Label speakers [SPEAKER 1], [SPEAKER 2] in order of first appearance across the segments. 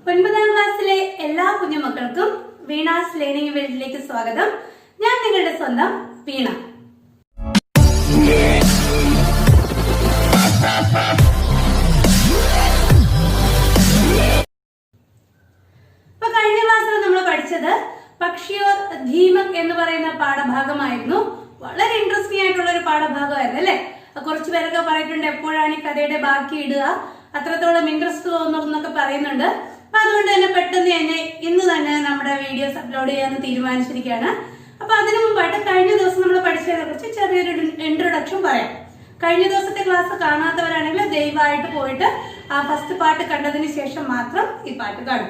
[SPEAKER 1] 9ാം ക്ലാസ്സിലെ എല്ലാ കുഞ്ഞുമക്കൾക്കും വീണാസ് ലേണിംഗ് വേൾഡിലേക്ക് സ്വാഗതം. ഞാൻ നിങ്ങളുടെ സ്വന്തം വീണ. ഇപ്പൊ കഴിഞ്ഞ ക്ലാസ്സിൽ നമ്മൾ പഠിച്ചത് പക്ഷിയോർ ധീമക് എന്ന് പറയുന്ന പാഠഭാഗമായിരുന്നു. വളരെ ഇൻട്രസ്റ്റിംഗ് ആയിട്ടുള്ള ഒരു പാഠഭാഗമായിരുന്നു അല്ലെ. കുറച്ചു പേരൊക്കെ പറഞ്ഞിട്ടുണ്ട് എപ്പോഴാണ് ഈ കഥയുടെ ബാക്കി ഇടുക, അത്രത്തോളം ഇൻട്രസ്റ്റ് തോന്നുന്നൊക്കെ പറയുന്നുണ്ട്. അപ്പൊ അതുകൊണ്ട് തന്നെ പെട്ടെന്ന് തന്നെ ഇന്ന് തന്നെ നമ്മുടെ വീഡിയോസ് അപ്ലോഡ് ചെയ്യാന്ന് തീരുമാനിച്ചിരിക്കുകയാണ്. അപ്പൊ അതിനു മുമ്പായിട്ട് കഴിഞ്ഞ ദിവസം നമ്മൾ പഠിച്ചതിനെ കുറിച്ച് ചെറിയൊരു ഇൻട്രൊഡക്ഷൻ പറയാം. കഴിഞ്ഞ ദിവസത്തെ ക്ലാസ് കാണാത്തവരാണെങ്കിൽ ദയവായിട്ട് പോയിട്ട് ആ ഫസ്റ്റ് പാർട്ട് കണ്ടതിന് ശേഷം മാത്രം ഈ പാട്ട് കാണും.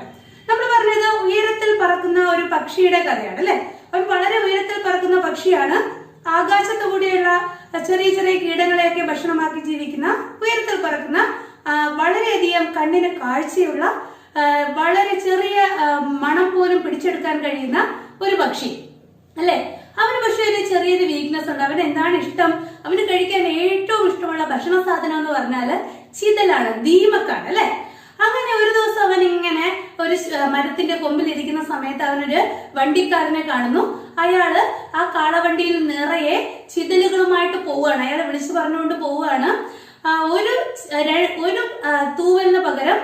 [SPEAKER 1] നമ്മൾ പറഞ്ഞത് ഉയരത്തിൽ പറക്കുന്ന ഒരു പക്ഷിയുടെ കഥയാണ് അല്ലെ. അവൻ വളരെ ഉയരത്തിൽ പറക്കുന്ന പക്ഷിയാണ്. ആകാശത്തു കൂടിയുള്ള ചെറിയ ചെറിയ കീടങ്ങളെയൊക്കെ ഭക്ഷണമാക്കി ജീവിക്കുന്ന, ഉയരത്തിൽ പറക്കുന്ന, വളരെയധികം കണ്ണിന് കാഴ്ചയുള്ള, വളരെ ചെറിയ മണം പോലും പിടിച്ചെടുക്കാൻ കഴിയുന്ന ഒരു പക്ഷി അല്ലെ. അവന് പക്ഷേ ഒരു ചെറിയൊരു വീക്ക്നെസ് ഉണ്ട്. അവന് എന്താണ് ഇഷ്ടം? അവന് കഴിക്കാൻ ഏറ്റവും ഇഷ്ടമുള്ള ഭക്ഷണ സാധനം എന്ന് പറഞ്ഞാല് ചിതലാണ്, ദീമക്കാണ് അല്ലെ. അങ്ങനെ ഒരു ദിവസം അവൻ ഇങ്ങനെ ഒരു മരത്തിന്റെ കൊമ്പിൽ ഇരിക്കുന്ന സമയത്ത് അവനൊരു വണ്ടിക്കാരനെ കാണുന്നു. അയാള് ആ കാളവണ്ടിയിൽ നിറയെ ചിതലുകളുമായിട്ട് പോവുകയാണ്. അയാളെ വിളിച്ചു പറഞ്ഞുകൊണ്ട് പോവുകയാണ്. ഒരു തൂവലിന് പകരം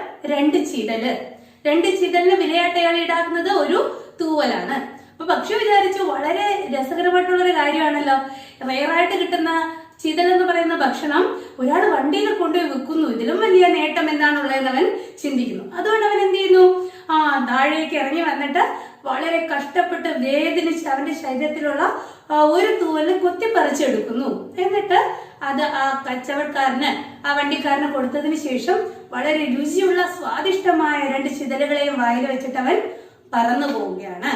[SPEAKER 1] രണ്ട് ചിതലിന് വിലയായിട്ട് അയാൾ ഈടാക്കുന്നത് ഒരു തൂവലാണ്. അപ്പൊ പക്ഷി വിചാരിച്ചു വളരെ രസകരമായിട്ടുള്ള ഒരു കാര്യമാണല്ലോ, റെയറായിട്ട് കിട്ടുന്ന ചിതൽ എന്ന് പറയുന്ന ഭക്ഷണം ഒരാൾ വണ്ടിയിൽ കൊണ്ടുപോയി വെക്കുന്നു, ഇതിലും വലിയ നേട്ടം എന്താണുള്ളതെന്ന് അവൻ ചിന്തിക്കുന്നു. അതുകൊണ്ട് അവൻ എന്ത് ചെയ്യുന്നു, താഴേക്ക് ഇറങ്ങി വന്നിട്ട് വളരെ കഷ്ടപ്പെട്ട് വേദനിച്ച് അവന്റെ ശരീരത്തിലുള്ള ഒരു തൂവലിന് കൊത്തിപ്പറിച്ചെടുക്കുന്നു. എന്നിട്ട് അത് ആ കച്ചവടക്കാരന്, ആ വണ്ടിക്കാരന് കൊടുത്തതിന് ശേഷം വളരെ രുചിയുള്ള സ്വാദിഷ്ടമായ രണ്ട് ചിതലുകളെയും വായിൽ വെച്ചിട്ട് അവൻ പറന്നു പോവുകയാണ്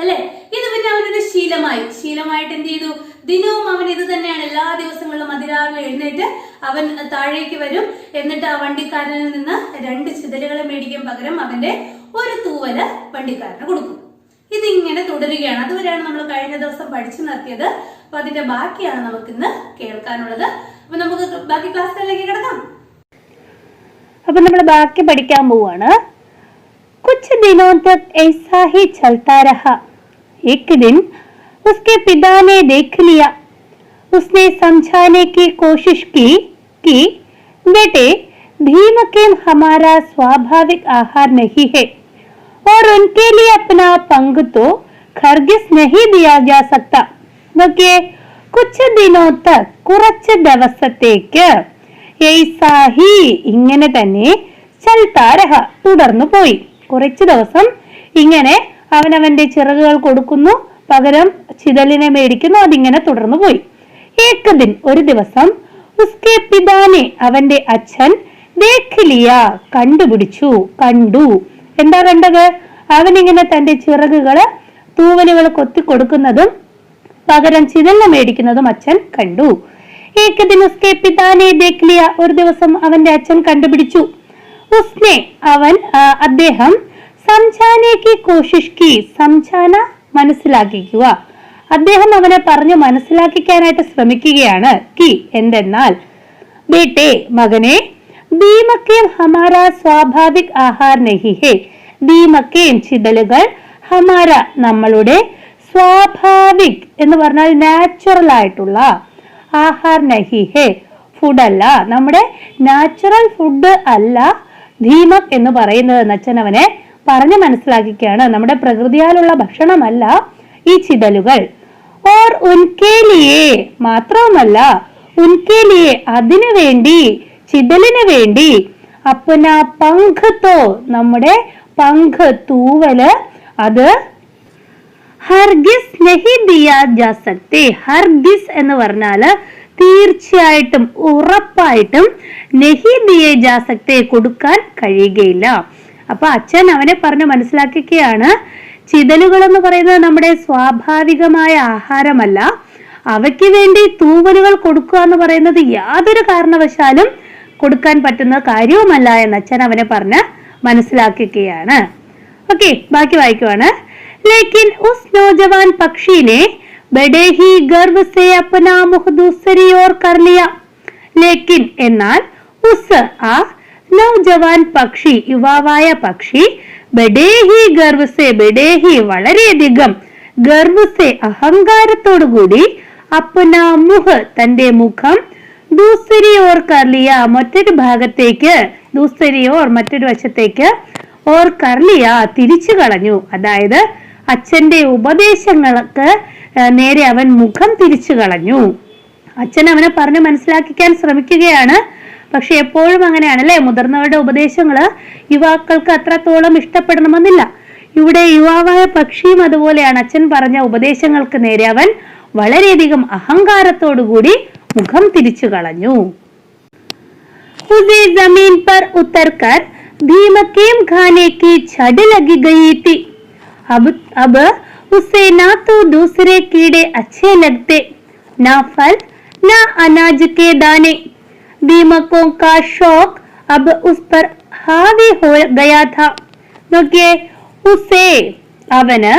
[SPEAKER 1] അല്ലെ. ഇത് പിന്നെ അവനൊരു ശീലമായിട്ട് എന്ത് ചെയ്തു, ദിനവും അവൻ ഇത് തന്നെയാണ്. എല്ലാ ദിവസങ്ങളിലും അതിരാവിലെ എഴുന്നേറ്റ് അവൻ താഴേക്ക് വരും. എന്നിട്ട് ആ വണ്ടിക്കാരനിൽ നിന്ന് രണ്ട് ചിതലുകളെ മേടിക്കാൻ പകരം അവന്റെ ഒരു തൂവല് വണ്ടിക്കാരന് കൊടുക്കും. ഇതിങ്ങനെ തുടരുകയാണ്. അതുവരെയാണ് നമ്മൾ കഴിഞ്ഞ ദിവസം പഠിച്ചു നിർത്തിയത്. അപ്പൊ അതിന്റെ ബാക്കിയാണ് നമുക്ക് ഇന്ന് കേൾക്കാനുള്ളത്. അപ്പൊ നമുക്ക് ബാക്കി ക്ലാസ്സിലേക്ക് കിടക്കാം.
[SPEAKER 2] അപ്പൊ നമ്മൾ ബാക്കി പഠിക്കാൻ പോവാണ്. कुछ दिनों तक ऐसा ही चलता रहा. एक दिन उसके पिता ने देख लिया. उसने समझाने की कोशिश की कि बेटे, दीमकें हमारा स्वाभाविक आहार नहीं है और उनके लिए अपना पंख तो खरगिस नहीं दिया जा सकता. നോക്കിയേ, कुछ दिनों तक, കുറച്ച് ദിവസത്തേക്ക്, ऐसा ही, ഇങ്ങനെ തന്നെ, चलता रहा, തുടർന്നു പോയി. കുറച്ചു ദിവസം ഇങ്ങനെ അവനവന്റെ ചിറകുകൾ കൊടുക്കുന്നു, പകരം ചിതലിനെ മേടിക്കുന്നു. അതിങ്ങനെ തുടർന്നു പോയി. ഏക് ദിൻ, ഒരു ദിവസം, ഉസ്കെ പിതാനെ, അവന്റെ അച്ഛൻ, ദേഖ് ലിയ, കണ്ടു. എന്താ കണ്ടത്? അവനിങ്ങനെ തന്റെ ചിറകുകള്, തൂവലുകൾ കൊത്തി കൊടുക്കുന്നതും പകരം ചിതലിനെ മേടിക്കുന്നതും അച്ഛൻ കണ്ടു. ഏക് ദിൻ ഉസ്കെ പിതാനെ ദേഖ് ലിയ, ഒരു ദിവസം അവന്റെ അച്ഛൻ കണ്ടുപിടിച്ചു. ഉസ്നെ, അദ്ദേഹം, സംജാനെ കി കോശിഷ് കി, സംജാന, മനസ്സിലാക്കിക്കുക, അദ്ദേഹം അവനെ പറഞ്ഞു മനസ്സിലാക്കിക്കാനായിട്ട് ശ്രമിക്കുകയാണ്. കി, എന്തെന്നാൽ, ബേട്ടെ, മകനെ, ദീമക്കേം ഹമാര സ്വാഭാവിക് ആഹാർ നഹി ഹേ, ദീമക്കേം, ചിതലുകൾ, ഹമാര, നമ്മളുടെ, സ്വാഭാവിക് എന്ന് പറഞ്ഞാൽ നാച്ചുറൽ ആയിട്ടുള്ള, ആഹാർ നഹി ഹേ, ഫുഡ് അല്ല, നമ്മുടെ നാച്ചുറൽ ഫുഡ് അല്ല ധീമക് എന്ന് പറയുന്നത്. അച്ഛൻ അവനെ പറഞ്ഞ് മനസ്സിലാക്കിക്കുകയാണ്. നമ്മുടെ പ്രകൃതിയാലുള്ള ഭക്ഷണമല്ല ഈ ചിതലുകൾ. ഓർ ഉൻകേ ലിയേ, മാത്രവുമല്ല, ഉൻകേ ലിയേ, അതിനു വേണ്ടി, ചിതലിന് വേണ്ടി, അപ്പന പങ്ക് തോ, നമ്മുടെ പങ്ക്, തൂവല്, അത് ഹർഗിസ് നഹി ദിയാ ജാ സക്തേ. ഹർഗിസ് എന്ന് പറഞ്ഞാല് തീർച്ചയായിട്ടും, ഉറപ്പായിട്ടും, നഹി ദിയേ ജാ സക്തേ, കൊടുക്കാൻ കഴിയുകയില്ല. അപ്പൊ അച്ഛൻ അവനെ പറഞ്ഞ് മനസ്സിലാക്കുകയാണ്, ചിതലുകൾ എന്ന് പറയുന്നത് നമ്മുടെ സ്വാഭാവികമായ ആഹാരമല്ല, അവയ്ക്ക് വേണ്ടി തൂവലുകൾ കൊടുക്കുക എന്ന് പറയുന്നത് യാതൊരു കാരണവശാലും കൊടുക്കാൻ പറ്റുന്ന കാര്യവുമല്ല എന്ന് അച്ഛൻ അവനെ പറഞ്ഞ് മനസ്സിലാക്കുകയാണ്. ഓക്കെ, ബാക്കി വായിക്കുവാണ്. ലേക്കിൻ ഉസ് നോജവാൻ പക്ഷീനെ Bade he ഗർവ് say Apna മുഖ് ദൂസരി or കർ ലിയ. ലേക്കിൻ, എന്നാൽ, ഉസ്, ആ, നൗജവാൻ പക്ഷി, യുവാവായ പക്ഷി, ബഡേ ഹി ഗർവ് സെ, ബഡേ ഹി വളരെയധികം, ഗർവ് സെ അഹങ്കാരത്തോടുകൂടി, അപ്ന മുഹ് തന്റെ മുഖം, ദൂസരി ഓർ കർലിയ മറ്റൊരു ഭാഗത്തേക്ക്, ദൂസരി ഓർ മറ്റൊരു വശത്തേക്ക്, ഓർ കർലിയ തിരിച്ചു കളഞ്ഞു. അതായത് അച്ഛന്റെ ഉപദേശങ്ങൾക്ക് നേരെ അവൻ മുഖം തിരിച്ചു കളഞ്ഞു. അച്ഛൻ അവനെ പറഞ്ഞ് മനസ്സിലാക്കിക്കാൻ ശ്രമിക്കുകയാണ്. പക്ഷെ എപ്പോഴും അങ്ങനെയാണല്ലേ, മുതിർന്നവരുടെ ഉപദേശങ്ങള് യുവാക്കൾക്ക് അത്രത്തോളം ഇഷ്ടപ്പെടണമെന്നില്ല. ഇവിടെ യുവാവായ പക്ഷിയും അതുപോലെയാണ്. അച്ഛൻ പറഞ്ഞ ഉപദേശങ്ങൾക്ക് നേരെ അവൻ വളരെയധികം അഹങ്കാരത്തോടുകൂടി മുഖം തിരിച്ചു കളഞ്ഞു. ഉസേ ജമീൻ പർ ഉത്തർകർ ദീമകേം ഖാനെ കി ഛഡ് ലഗി ഗയി थी. अब उसे ना तो दूसरे कीड़े अच्छे लगते, ना फल, ना अनाज के दाने. दीमकों का शौक अब उस पर हावी हो गया था. നോക്കിയേ, ഉസേ അവന്,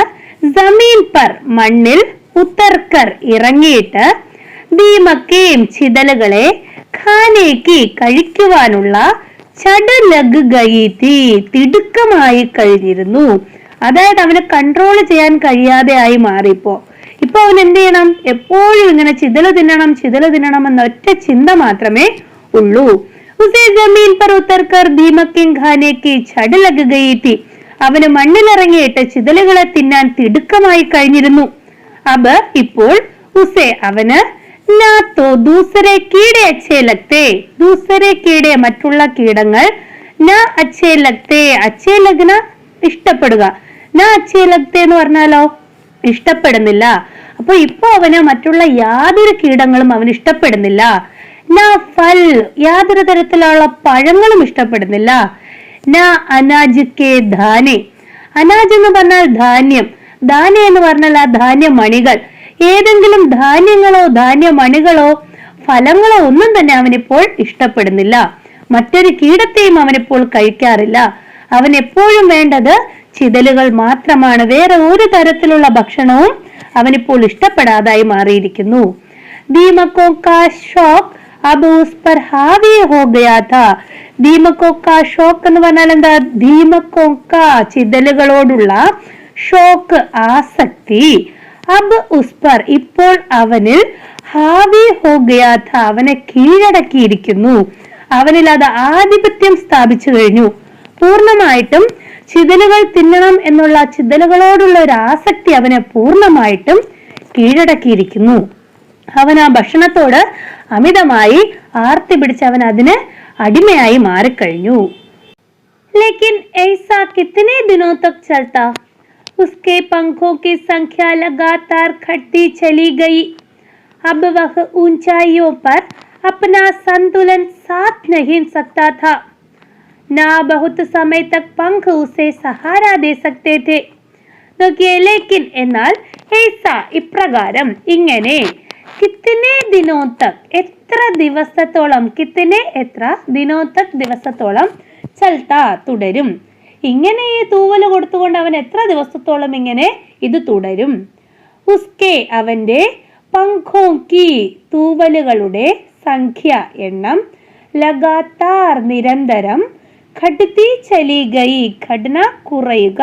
[SPEAKER 2] ജമീൻ പർ മണ്ണിൽ, ഉത്തർക്കർ ഇറങ്ങിയിട്ട്, ദീമക്കേം ചിതലുകളെ, ഖാനേക്ക് കഴിക്കുവാനുള്ള, ചട് ലഗ് ഗയി തീ തിടുക്കമായി കഴിഞ്ഞിരുന്നു. അതായത് അവന് കൺട്രോൾ ചെയ്യാൻ കഴിയാതെ ആയി മാറിപ്പോ. ഇപ്പൊ അവൻ എന്ത് ചെയ്യണം? എപ്പോഴും ഇങ്ങനെ ചിതല് തിന്നണം എന്ന ഒറ്റ ചിന്ത മാത്രമേ ഉള്ളൂ. ഉസേ ജമീൻ പർ ഉത്തർക്കർ ദീമക്കിൻ ഖാനേക്ക് ഛഡ് ലഗ് ഗയി തീ. അവന് മണ്ണിലിറങ്ങിയിട്ട് ചിതലുകളെ തിന്നാൻ തിടുക്കമായി കഴിഞ്ഞിരുന്നു. അബ് ഇപ്പോൾ, ഉസേ അവന്, നാത്തോ ദൂസരെ കീടെ അച്ഛേ ലഗ്തേ, ദൂസരെ കീടെ മറ്റുള്ള കീടങ്ങൾ, നാ അച്ഛേ ലഗ്തേ, അച്ഛേ ലഗ്ന ഇഷ്ടപ്പെടുക, നാ അച്ഛേ ലഗ്തേ എന്ന് പറഞ്ഞാലോ ഇഷ്ടപ്പെടുന്നില്ല. അപ്പൊ ഇപ്പൊ അവന് മറ്റുള്ള യാതൊരു കീടങ്ങളും അവന് ഇഷ്ടപ്പെടുന്നില്ല. നാ ഫൽ യാതൊരു തരത്തിലുള്ള പഴങ്ങളും ഇഷ്ടപ്പെടുന്നില്ല. നാ അനാജ് കെ ധാനെ, അനാജ് എന്ന് പറഞ്ഞാൽ ധാന്യം, ധാന എന്ന് പറഞ്ഞാൽ ആ ധാന്യമണികൾ. ഏതെങ്കിലും ധാന്യങ്ങളോ ധാന്യമണികളോ ഫലങ്ങളോ ഒന്നും തന്നെ അവനിപ്പോൾ ഇഷ്ടപ്പെടുന്നില്ല. മറ്റൊരു കീടത്തെയും അവനിപ്പോൾ കഴിക്കാറില്ല. അവൻ എപ്പോഴും വേണ്ടത് ചിതലുകൾ മാത്രമാണ്. വേറെ ഒരു തരത്തിലുള്ള ഭക്ഷണവും അവനിപ്പോൾ ഇഷ്ടപ്പെടാതായി മാറിയിരിക്കുന്നു. ദീമക്കോ കാ ഷോക്ക് അബ് ഉസ് പർ ഹാവി ഹോ ഗയാ താ. ദീമക്കോ കാ ഷോക്ക് എന്ന് പറഞ്ഞാൽ എന്താ? ദീമക്കോ കാ ചിതലുകളോടുള്ള ഷോക്ക് ആസക്തി, അബ് ഉസ് പർ ഇപ്പോൾ അവനിൽ, ഹാവി ഹോ ഗയാ താ അവനെ കീഴടക്കിയിരിക്കുന്നു. അവനിൽ അത് ആധിപത്യം സ്ഥാപിച്ചു കഴിഞ്ഞു. പൂർണ്ണമായിട്ടും ചിതലുകൾ തിന്നണം എന്നുള്ള ചിതലുകളോടുള്ള ഒരു ആസക്തി അവനെ പൂർണ്ണമായിട്ടും കീഴടക്കിയിരിക്കുന്നു. അവൻ ആ ഭക്ഷണത്തോട് അമിതമായി ആർത്തി പിടിച്ച് അവൻ അതിന് അടിമയായി മാറിക്കഴിഞ്ഞു. ലേക്കിൻ ऐसा कितने दिनों तक चलता? उसके पंखों की संख्या लगातार घटती चली गई. अब वह ऊंचाइयों पर अपना संतुलन साध नहीं सकता था. ना बहुत समय तक पंख उसे सहारा दे सकते थे. നോക്കിയേ, ലേക്കിൻ എന്നാൽ, ऐसा ഇപ്രകാരം, ഇങ്ങനെ, കിത്തനെ ദിനോ തക് എത്ര ദിവസത്തോളം, കിത്തനെ എത്ര, ദിനോ തക് ദിവസത്തോളം, ചൽത്ത തുടരും. ഇങ്ങനെ ഈ തൂവല് കൊടുത്തുകൊണ്ട് അവൻ എത്ര ദിവസത്തോളം ഇങ്ങനെ ഇത് തുടരും. ഉസ്കെ അവന്റെ, പംഖോ കി തൂവലുകളുടെ, സംഖ്യ എണ്ണം, ലഗാതാർ നിരന്തരം, ഘട്തി ചലി ഗയി ഘടന കുറയുക,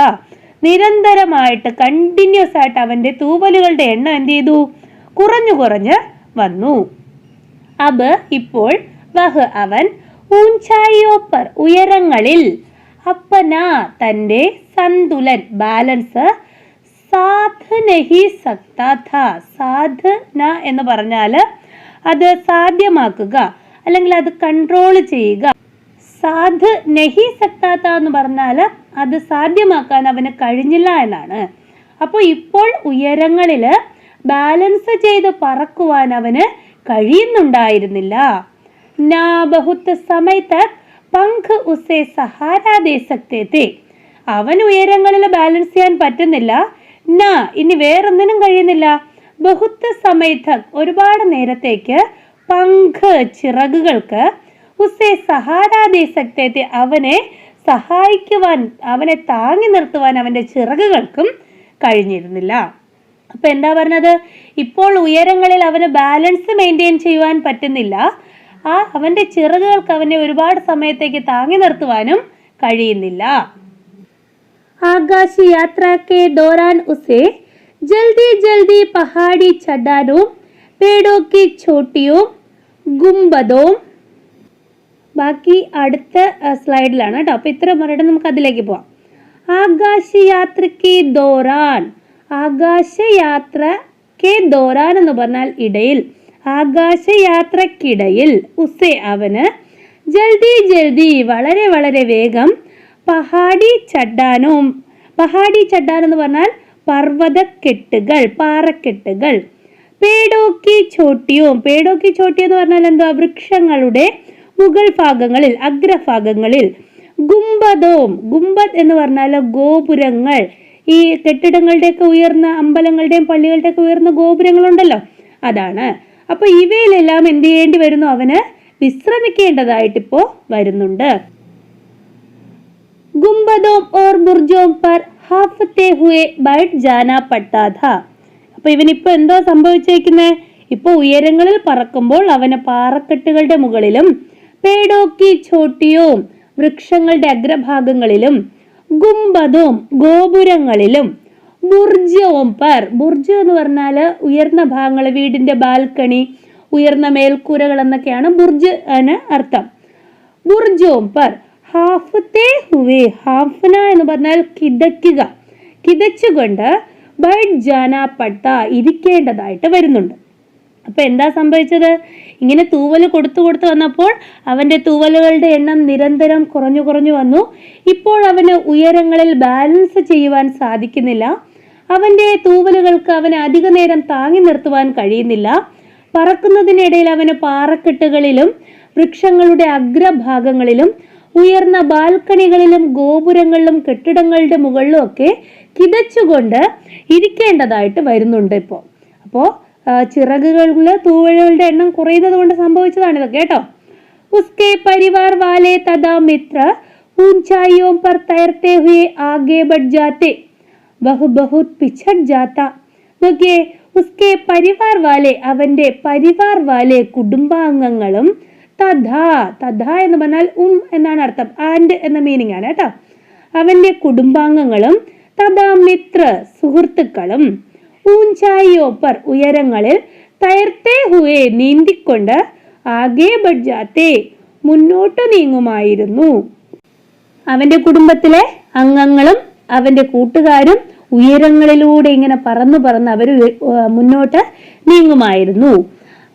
[SPEAKER 2] നിരന്തരമായിട്ട് കണ്ടിന്യൂസ് ആയിട്ട് അവന്റെ തൂവലുകളുടെ എണ്ണം എന്ത് ചെയ്തു? കുറഞ്ഞു വന്നു. അബ് ഇപ്പോൾ, വഹ് അവൻ, ഊഞ്ചായിയോ പർ ഉയരങ്ങളിൽ, അപ്പന തന്റെ, സന്തുലൻ ബാലൻസ്, സാധ് നഹി സക്താ ഥാ. സാധന എന്ന് പറഞ്ഞാല് അത് സാധ്യമാക്കുക അല്ലെങ്കിൽ അത് കൺട്രോൾ ചെയ്യുക. സാധ് നഹി സക്താത്ത എന്ന് പറഞ്ഞാല് അത് സാധ്യമാക്കാൻ അവന് കഴിഞ്ഞില്ല എന്നാണ്. അപ്പോൾ ഇപ്പോൾ ഉയരങ്ങളില് ബാലൻസ് ചെയ്ത് പറക്കുവാൻ അവന് കഴിയുന്നുണ്ടായിരുന്നില്ല. നാ ബഹുത്ത് സമയത്ത് പങ്ക് ഉസേ സഹാരാ ദേ സക്തേ ഥേ. അവൻ ഉയരങ്ങളിൽ ബാലൻസ് ചെയ്യാൻ പറ്റുന്നില്ല. നാ ഇനി വേറൊന്നിനും കഴിയുന്നില്ല. ബഹുത്ത് സമയത്ത് ഒരുപാട് നേരത്തേക്ക്, പങ്ക് ചിറകുകൾക്ക്, ഉസേ സഹാരാ ദേ സക്തേ ഥേ അവനെ സഹായിക്കുവാൻ, അവനെ താങ്ങി നിർത്തുവാൻ അവന്റെ ചിറകുകൾക്കും കഴിഞ്ഞിരുന്നില്ല. അപ്പൊ എന്താ പറഞ്ഞത്? ഇപ്പോൾ ഉയരങ്ങളിൽ അവന് ബാലൻസ് മെയിൻറ്റെയിൻ ചെയ്യുവാൻ പറ്റുന്നില്ല. അവന്റെ ചിറകുകൾക്ക് അവനെ ഒരുപാട് സമയത്തേക്ക് താങ്ങി നിർത്തുവാനും കഴിയുന്നില്ല. ആകാശ യാത്ര के दौरान उसे जल्दी जल्दी पहाड़ी चट्टानों, पेड़ों की चोटियों, गुंबदों, ബാക്കി അടുത്ത സ്ലൈഡിലാണ് കേട്ടോ. അപ്പോൾ ഇത്ര പറഞ്ഞിട്ട് നമുക്ക് അതിലേക്ക് പോവാം. ആകാശയാത്രയ്ക്ക് ദോറാൻ, ആകാശയാത്രയ്ക്ക് ദോറാൻ എന്ന് പറഞ്ഞാൽ ഇടയിൽ, ആകാശയാത്രക്കിടയിൽ, ഉസെ അവന്, ജൽദി ജൽദി വളരെ വളരെ വേഗം, പഹാടി ചട്ടാനും, പഹാടി ചട്ടാൻ എന്ന് പറഞ്ഞാൽ പർവ്വതക്കെട്ടുകൾ, പാറക്കെട്ടുകൾ, പേടോക്കി ചോട്ടിയും, പേടോക്കി ചോട്ടി എന്ന് പറഞ്ഞാൽ എന്താ, വൃക്ഷങ്ങളുടെ മുകൾ ഭാഗങ്ങളിൽ, അഗ്രഭാഗങ്ങളിൽ, ഗുംബദോം, ഗുംബദ് എന്ന് പറഞ്ഞാൽ ഗോപുരങ്ങൾ, ഈ കെട്ടിടങ്ങളുടെയൊക്കെ ഉയർന്ന, അമ്പലങ്ങളുടെയും പള്ളികളുടെയൊക്കെ ഉയർന്ന ഗോപുരങ്ങളുണ്ടല്ലോ, അതാണ്. അപ്പൊ ഇവയിലെല്ലാം എന്ത് ചെയ്യേണ്ടി വരുന്നു, അവന് വിശ്രമിക്കേണ്ടതായിട്ടിപ്പോ വരുന്നുണ്ട്. ഗുംബദോം ഓർ ബുർജോം പർ ഹാഫത്തെ ഹുവേ ബൈഠ് ജാനാ പട്ടാ ഥാ. അപ്പൊ ഇവനിപ്പോ എന്തോ സംഭവിച്ചേക്കുന്നത്, ഇപ്പൊ ഉയരങ്ങളിൽ പറക്കുമ്പോൾ അവന് പാറക്കെട്ടുകളുടെ മുകളിലും, പേടോക്കി ചോട്ടിയും വൃക്ഷങ്ങളുടെ അഗ്രഭാഗങ്ങളിലും, ഗുംബദും ഗോപുരങ്ങളിലും, ബുർജോം പർ, ബുർജ് എന്ന് പറഞ്ഞാൽ ഉയർന്ന ഭാഗങ്ങൾ, വീടിന്റെ ബാൽക്കണി, ഉയർന്ന മേൽക്കൂരകൾ എന്നൊക്കെയാണ് ബുർജ് എന്ന് അർത്ഥം. ബുർജോം പർ ഹാഫത്തെ ഹുവേ, ഹാഫ്ന എന്ന് പറഞ്ഞാൽ കിതയ്ക്കുക, കിതച്ചുകൊണ്ട്, ബൈഠ് ജാനാ പട്ട ഇരിക്കേണ്ടതായിട്ട് വരുന്നുണ്ട്. അപ്പൊ എന്താ സംഭവിച്ചത്, ഇങ്ങനെ തൂവൽ കൊടുത്തു വന്നപ്പോൾ അവന്റെ തൂവലുകളുടെ എണ്ണം നിരന്തരം കുറഞ്ഞു കുറഞ്ഞു വന്നു. ഇപ്പോൾ അവന് ഉയരങ്ങളിൽ ബാലൻസ് ചെയ്യുവാൻ സാധിക്കുന്നില്ല. അവന്റെ തൂവലുകൾക്ക് അവനെ അധിക നേരം താങ്ങി നിർത്തുവാൻ കഴിയുന്നില്ല. പറക്കുന്നതിനിടയിൽ അവന് പാറക്കെട്ടുകളിലും വൃക്ഷങ്ങളുടെ അഗ്രഭാഗങ്ങളിലും ഉയർന്ന ബാൽക്കണികളിലും ഗോപുരങ്ങളിലും കെട്ടിടങ്ങളുടെ മുകളിലും ഒക്കെ കിതച്ചുകൊണ്ട് ഇരിക്കേണ്ടതായിട്ട് വരുന്നുണ്ട് ഇപ്പോൾ. അപ്പോൾ ചിറകുകളിലെ തൂവലുകളുടെ എണ്ണം കുറയുന്നത് കൊണ്ട് സംഭവിച്ചതാണ് ഇതൊക്കെ കേട്ടോ. ഉസ്കെ പരിവാർ വാലെ തഥാ മിത്ര ഊഞ്ചായിയോം പർ തൈർത്തെ ഹുയെ ആഗെ ബഡ് ജാത്തെ, വഹ് ബഹുത് പിഛട് ജാത്ത. നോക്കിയേ, ഉസ്കെ പരിവാർ വാലെ, അവന്റെ പരിവാർ വാലെ കുടുംബാംഗങ്ങളും, തഥാ, തഥാ എന്ന് പറഞ്ഞാൽ എന്നാണ് അർത്ഥം, ആൻഡ് എന്ന മീനിങ് ആണ് കേട്ടോ. അവന്റെ കുടുംബാംഗങ്ങളും, തഥാ മിത്ര സുഹൃത്തുക്കളും, ഊഞ്ചായിയോപ്പർ ഉയരങ്ങളിൽ, തൈർത്തെ ഹുവേ നീന്തിക്കൊണ്ട്, ആകെ ബഡ് ജാത്തെ മുന്നോട്ട് നീങ്ങുമായിരുന്നു. അവന്റെ കുടുംബത്തിലെ അംഗങ്ങളും അവന്റെ കൂട്ടുകാരും ഉയരങ്ങളിലൂടെ ഇങ്ങനെ പറന്ന് അവർ മുന്നോട്ട് നീങ്ങുമായിരുന്നു.